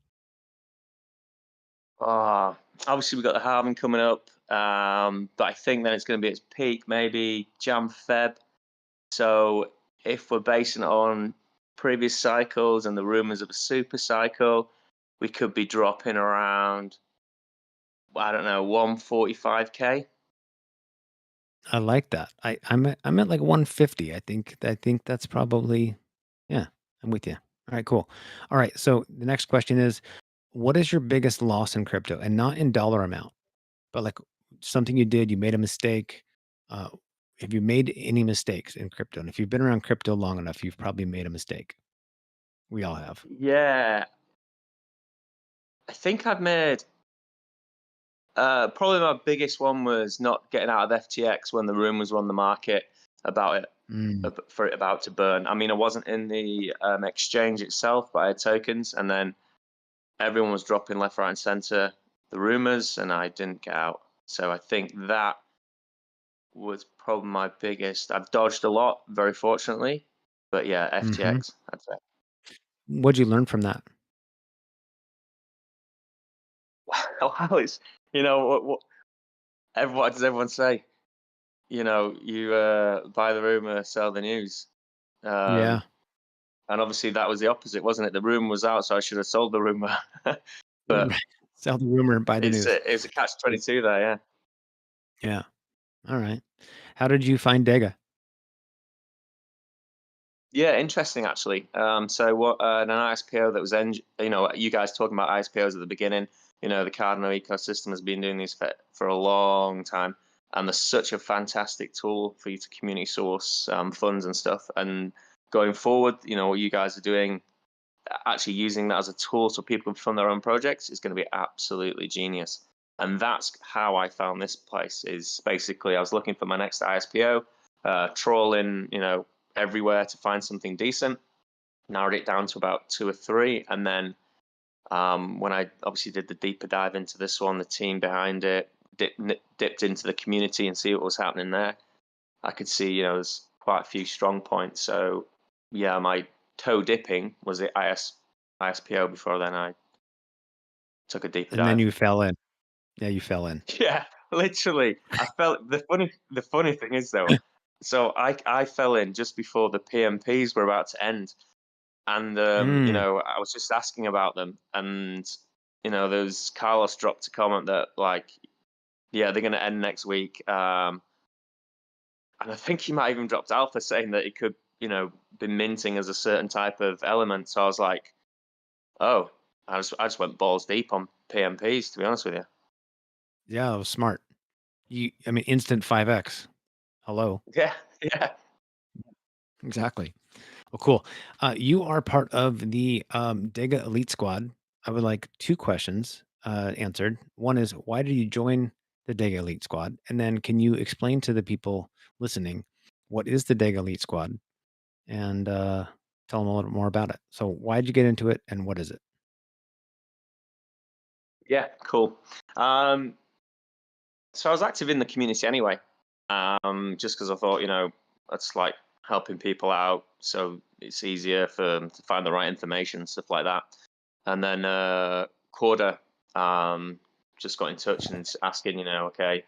obviously we got the halving coming up, but I think then it's going to be its peak, maybe Jan Feb. So if we're basing it on previous cycles and the rumors of a super cycle, we could be dropping around, I don't know, 145k. I like that. I'm at like 150. I think that's probably, yeah, I'm with you. All right, cool. All right, so the next question is, what is your biggest loss in crypto? And not in dollar amount, but like something you did, you made a mistake. Uh, Have you made any mistakes in crypto? And if you've been around crypto long enough, you've probably made a mistake. We all have. Yeah, I think I've made probably my biggest one was not getting out of FTX when the rumors were on the market about it, Mm, for it about to burn. I mean, I wasn't in the exchange itself, but I had tokens, and then everyone was dropping left, right, and center the rumors, and I didn't get out. So I think that was probably my biggest. I've dodged a lot, very fortunately, but yeah, hmm FTX, I'd say. What'd you learn from that? Wow, it's what does everyone say? You buy the rumor, sell the news. Yeah. Um, and obviously that was the opposite, wasn't it? The rumor was out, so I should have sold the rumor. But Right. Sell the rumor, buy the it's news. a catch 22 there, yeah. Yeah. All right. How did you find DEGA? Yeah, interesting actually. So what an ISPO that was, you guys talking about ISPOs at the beginning. The Cardano ecosystem has been doing these for a long time, and there's such a fantastic tool for you to community source funds and stuff. And going forward, what you guys are doing, actually using that as a tool so people can fund their own projects is going to be absolutely genius. And that's how I found this place. Is basically I was looking for my next ISPO, trawling, everywhere to find something decent. Narrowed it down to about two or three, and then when I obviously did the deeper dive into this one, the team behind it, dipped into the community and see what was happening there. I could see, there's quite a few strong points. So yeah, my toe dipping was the ISPO. Before then, I took a deeper And then dive. you fell in. Yeah, you fell in. Yeah, literally. I felt the funny thing is though, so I fell in just before the PMPs were about to end, and Mm. I was just asking about them, and there's Carlos dropped a comment that like, yeah, they're going to end next week, and I think he might even dropped alpha saying that it could be minting as a certain type of element. So I was like, oh, I just went balls deep on PMPs, to be honest with you. Yeah, that was smart. I mean, instant 5x. Hello. Yeah, yeah. Exactly. Well, cool. You are part of the DEGA Elite Squad. I would like two questions answered. One is, why did you join the DEGA Elite Squad? And then can you explain to the people listening what is the DEGA Elite Squad and tell them a little more about it? So, why did you get into it and what is it? Yeah, cool. Um, so I was active in the community anyway, just because I thought, that's like helping people out, so it's easier for them to find the right information, stuff like that. And then Corda just got in touch and asking, okay, do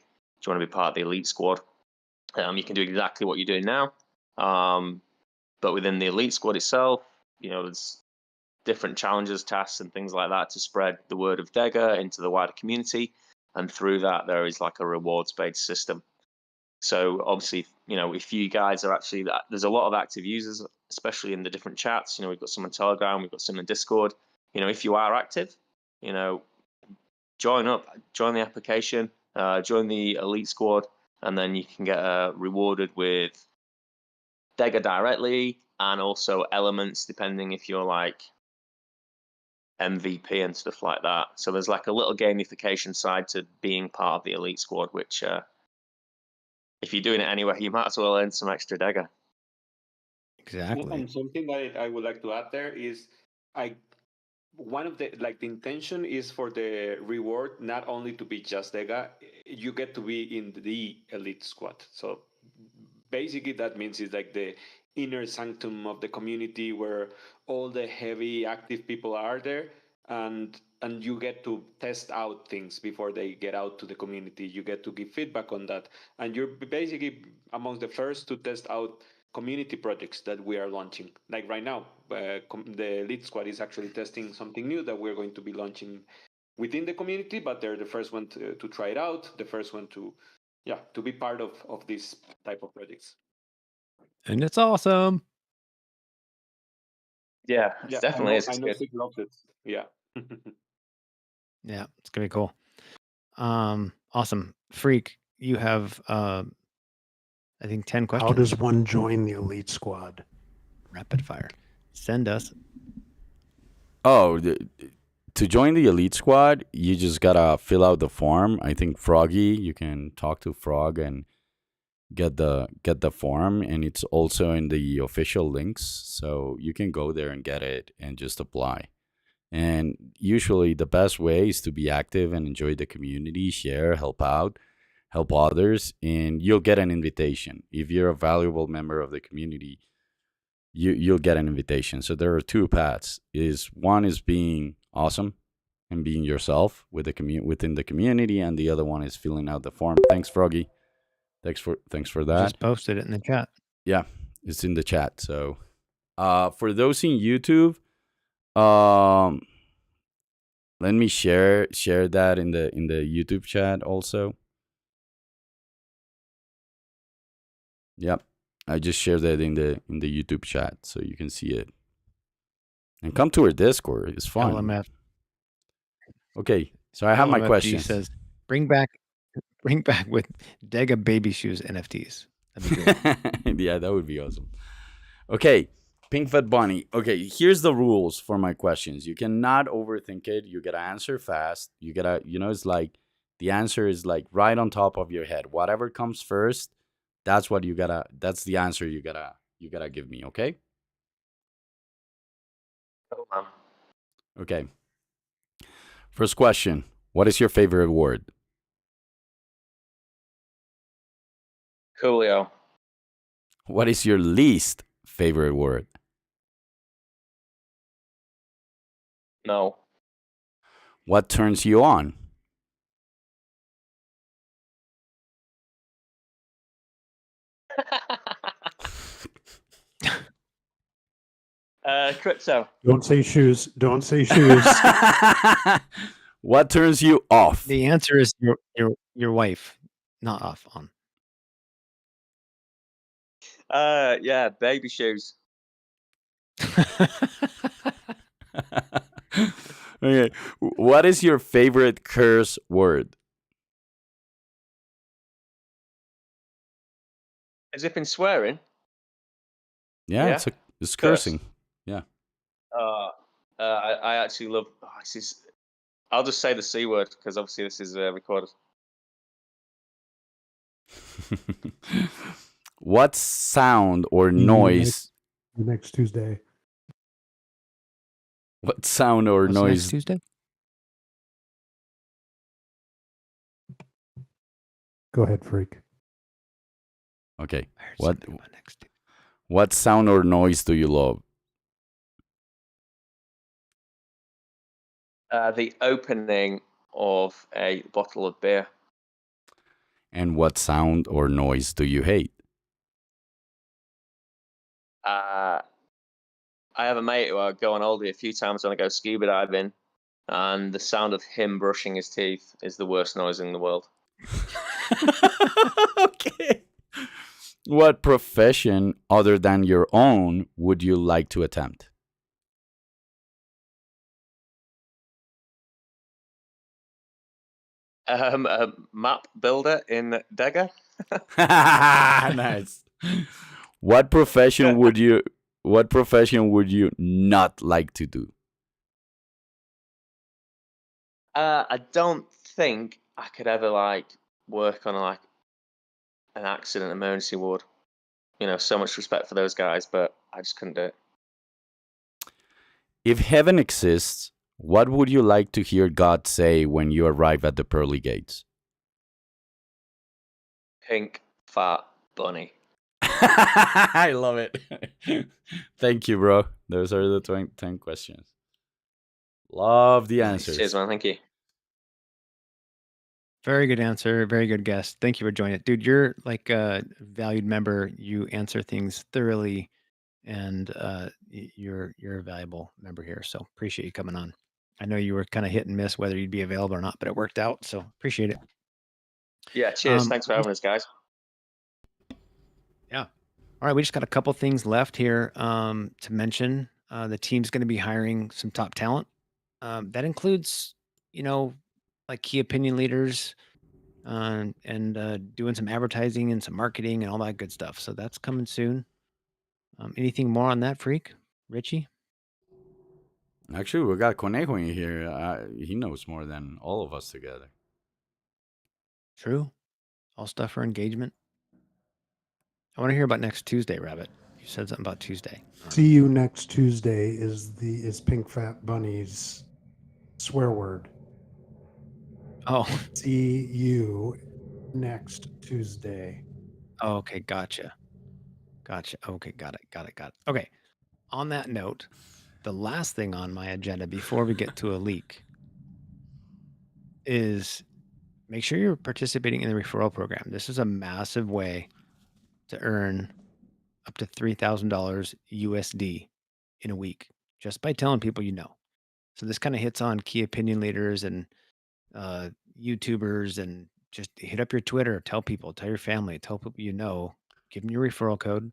you want to be part of the elite squad? You can do exactly what you're doing now, um, but within the elite squad itself, there's different challenges, tasks, and things like that to spread the word of DEGA into the wider community. And through that, there is like a rewards-based system. So obviously, if you guys are actually there's a lot of active users, especially in the different chats. We've got some on Telegram, we've got some in Discord. If you are active, you know, join up, join the application, join the elite squad, and then you can get rewarded with DEGA directly and also elements, depending if you're like MVP and stuff like that. So there's like a little gamification side to being part of the elite squad, which if you're doing it anyway, you might as well earn some extra DEGA. Yeah, Exactly. and something that I would like to add there is I one of the intention is for the reward not only to be just Dega, you get to be in the elite squad. So basically that means it's like the inner sanctum of the community where all the heavy active people are there, and you get to test out things before they get out to the community. You get to give feedback on that, and you're basically amongst the first to test out community projects that we are launching. Like right now, the Elite Squad is actually testing something new that we're going to be launching within the community, but they're the first one to try it out, the first one to, yeah, to be part of this type of projects. And it's awesome. Yeah, it Yeah, definitely is. I It's know good. Sig loves it. Yeah. Yeah, it's gonna be cool. Awesome. Freak, you have I think 10 questions. How does one join the elite squad? Rapid fire. Send us. Oh, to join the elite squad, you just gotta fill out the form. I think Froggy, you can talk to Frog and get the form, and it's also in the official links, so you can go there and get it and just apply. And usually the best way is to be active and enjoy the community, share, help out, help others, and you'll get an invitation. If you're a valuable member of the community, you'll get an invitation. So there are two paths. One is being awesome and being yourself with within the community, and the other one is filling out the form. Thanks, Froggy. Thanks for that. Just posted it in the chat. Yeah, it's in the chat. So for those in YouTube, let me share that in the YouTube chat also. Yep. I just shared that in the YouTube chat so you can see it. And come to our Discord. It's fun. LMF. Okay. So I have my LMFG question. says bring back with DEGA baby shoes NFTs. That'd be great. Yeah, that would be awesome. Okay. Pink Fat Bunny. Okay, here's the rules for my questions. You cannot overthink it. You gotta answer fast. You gotta, it's like the answer is like right on top of your head. Whatever comes first, that's the answer you gotta give me, okay? Okay. First question. What is your favorite word? Coolio. What is your least favorite word? No. What turns you on? Crypto. Don't say shoes. Don't say shoes. What turns you off? The answer is your wife, not off on. Yeah, baby shoes. Okay. What is your favorite curse word? Has it been swearing? Yeah, Yeah. it's cursing. Yeah. I actually love. I'll just say the C word because obviously this is recorded. What sound or noise? Next Tuesday. What sound or What's noise? next Tuesday? Go ahead, freak. Okay. I heard What something about next Tuesday. what sound or noise do you love? The opening of a bottle of beer. And what sound or noise do you hate? I have a mate who I go on holiday a few times when I go scuba diving, and the sound of him brushing his teeth is the worst noise in the world. Okay. What profession other than your own would you like to attempt? A map builder in DEGA. Nice. What profession would you not like to do? I don't think I could ever work on an accident emergency ward. So much respect for those guys, but I just couldn't do it. If heaven exists, what would you like to hear God say when you arrive at the pearly gates? Pink fat bunny. I love it. Thank you, bro. Those are the 10 questions. Love the answers. Cheers, man. Thank you. Very good answer. Very good guest. Thank you for joining it. Dude, you're like a valued member. You answer things thoroughly, and you're a valuable member here. So appreciate you coming on. I know you were kind of hit and miss whether you'd be available or not, but it worked out. So appreciate it. Yeah, cheers. Thanks for having us, guys. Yeah. All right. We just got a couple things left here to mention. The team's going to be hiring some top talent. That includes, like key opinion leaders, and doing some advertising and some marketing and all that good stuff. So that's coming soon. Anything more on that, Freak? Richie? Actually, we got Conejo in here. He knows more than all of us together. True. All stuff for engagement. I want to hear about next Tuesday, Rabbit. You said something about Tuesday. See you next Tuesday is Pink Fat Bunny's swear word. Oh, See you next Tuesday. oh, okay. Gotcha. Gotcha. Okay. Got it. Okay. On that note, the last thing on my agenda before we get to a leak is make sure you're participating in the referral program. This is a massive way to earn up to $3,000 USD in a week just by telling people you know. So this kind of hits on key opinion leaders and uh, YouTubers, and just hit up your Twitter, tell people, tell your family, tell people you know, give them your referral code.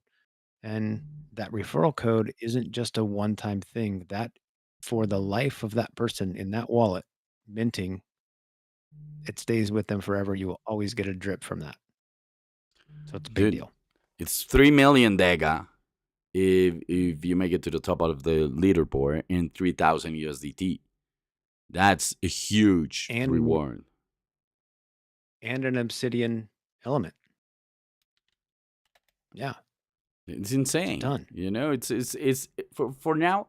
And that referral code isn't just a one-time thing. That for the life of that person in that wallet minting, it stays with them forever. You will always get a drip from that. So it's a big Dude, deal. it's 3 million DEGA if you make it to the top of the leaderboard in 3,000 USDT. That's a huge And reward. and an obsidian element. Yeah, It's insane. ton. You know, it's for now.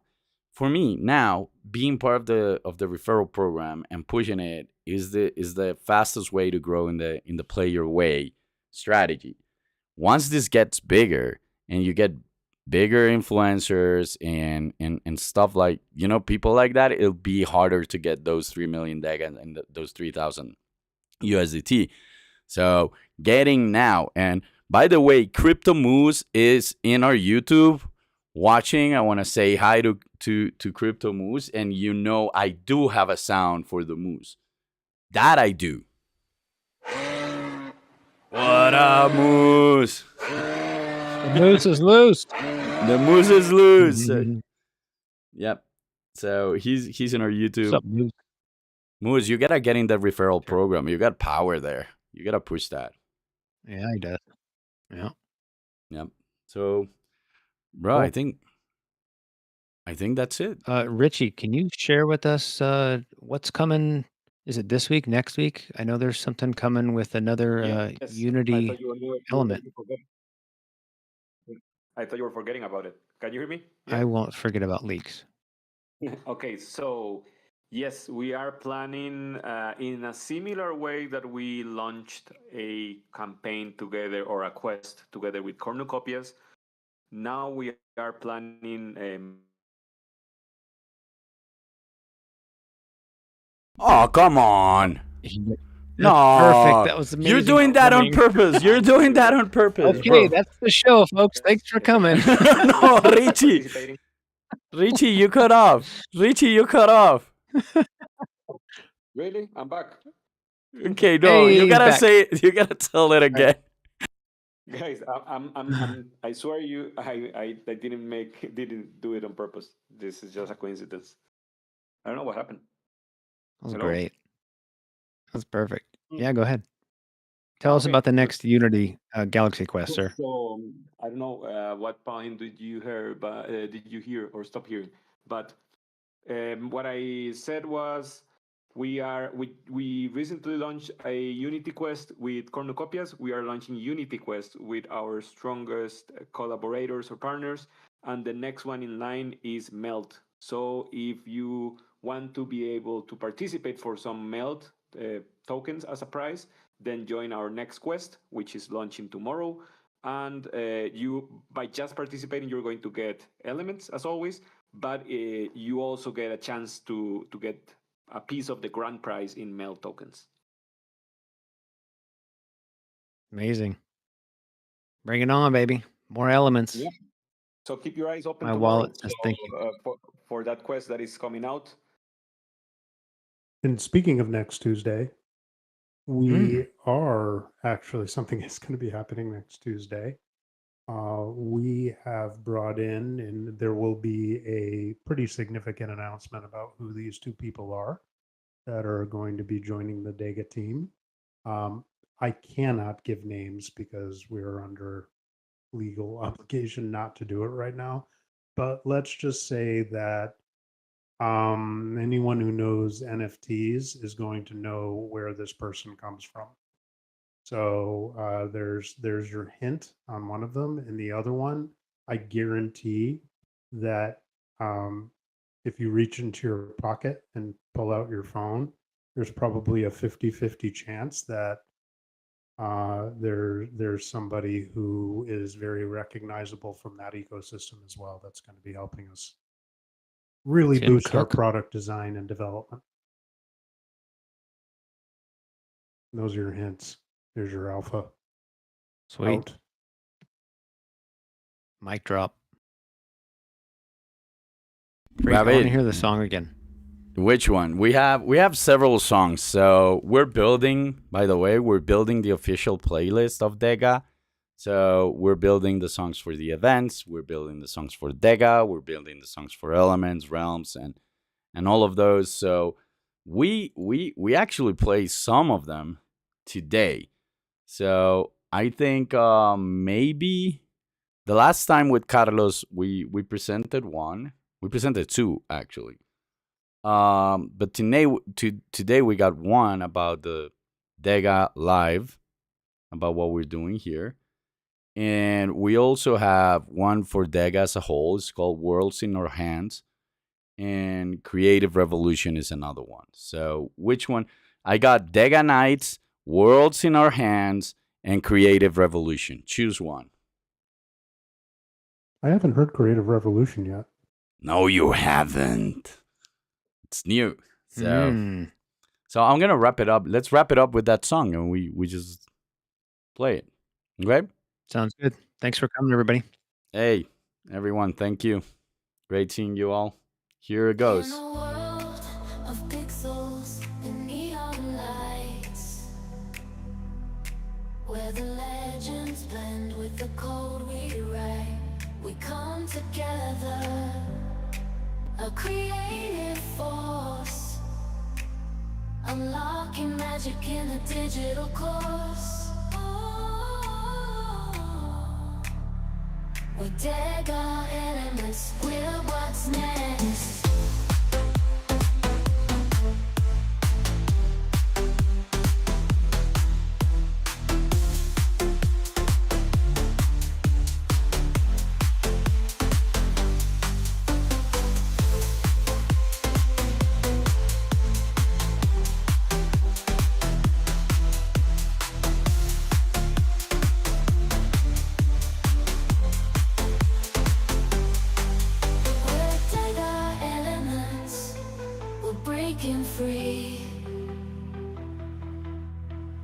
For me now, being part of the referral program and pushing it is the fastest way to grow in the play your way strategy. Once this gets bigger and you get bigger influencers and stuff like, you know, people like that, it'll be harder to get those 3 million DEG and those 3,000 USDT. So getting now, and by the way, Crypto Moose is in our YouTube watching. I want to say hi to Crypto Moose, and you know I do have a sound for the moose. That I do. What up, moose? The moose is loose. The moose is loose. Yep. So he's in our YouTube. What's up, moose? Moose, you gotta get in the referral program. You got power there. You gotta push that. Yeah, he does. Yeah. Yep. So, bro, Cool. I think that's it. Richie, can you share with us what's coming? Is it this week, next week? I know there's something coming with another Yes, I Unity thought you were element. going to forget. I thought you were forgetting about it. Can you hear me? I won't forget about leaks. Okay, so yes, we are planning in a similar way that we launched a campaign together or a quest together with cornucopias. Now we are planning Oh, come on. That's No, perfect. That was amazing. You're doing that on purpose. You're doing that on purpose. Okay, bro. that's the show, folks. Thanks for coming. No, Richie. Richie, you cut off. Richie, you cut off. Really? I'm back. Okay, no, you Hey, gotta back. say it. You gotta tell it again. Guys, I swear you, I didn't do it on purpose. This is just a coincidence. I don't know what happened. That was Hello? great. That's perfect. Yeah, go ahead. Tell us about the next Unity Galaxy Quest, sir. So I don't know what point did you hear, but did you hear or stop hearing? But what I said was we recently launched a Unity Quest with cornucopias. We are launching Unity Quest with our strongest collaborators or partners, and the next one in line is Melt. So if you want to be able to participate for some Melt tokens as a prize, then join our next quest, which is launching tomorrow. And you, by just participating, you're going to get elements as always, but you also get a chance to get a piece of the grand prize in Mel tokens. Amazing. Bring it on, baby. More elements. Yeah. So keep your eyes open My tomorrow wallet says thank you. for that quest that is coming out. And speaking of next Tuesday, we are actually, something is going to be happening next Tuesday. We have brought in, and there will be a pretty significant announcement about who these two people are that are going to be joining the DEGA team. I cannot give names because we're under legal obligation not to do it right now. But let's just say that anyone who knows NFTs is going to know where this person comes from. So there's your hint on one of them, and the other one, I guarantee that if you reach into your pocket and pull out your phone, there's probably a 50-50 chance that there's somebody who is very recognizable from that ecosystem as well. That's going to be helping us really Tim boost our Cook. product design and development. Those are your hints. There's your alpha. Sweet. Out. Mic drop. Freak, I want to Rabbit, hear the song again. which one? We have several songs. So we're building, by the way, we're building the official playlist of DEGA. So we're building the songs for the events, we're building the songs for DEGA, we're building the songs for Elements, Realms, and all of those. So we actually play some of them today. So I think maybe the last time with Carlos we presented one. We presented two actually. But today we got one about the DEGA live, about what we're doing here. And we also have one for DEGA as a whole. It's called Worlds in Our Hands. And Creative Revolution is another one. So which one? I got DEGA Nights, Worlds in Our Hands, and Creative Revolution. Choose one. I haven't heard Creative Revolution yet. No, you haven't. It's new. So Mm. so I'm gonna wrap it up. Let's wrap it up with that song, and we just play it. Okay? Sounds good. Thanks for coming, everybody. Hey, everyone, thank you. Great seeing you all. Here it goes. In a world of pixels and neon lights, where the legends blend with the code we write, we come together, a creative force, unlocking magic in a digital course. We DEGA elements, we're what's next.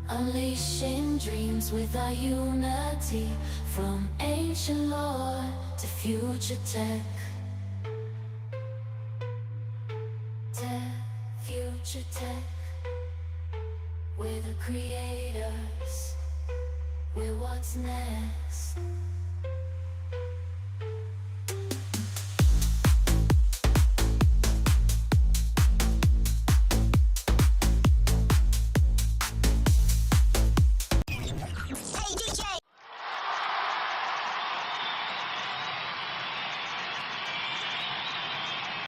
Unleashing dreams with our unity, from ancient lore to future tech. Future tech. We're the creators. We're what's next.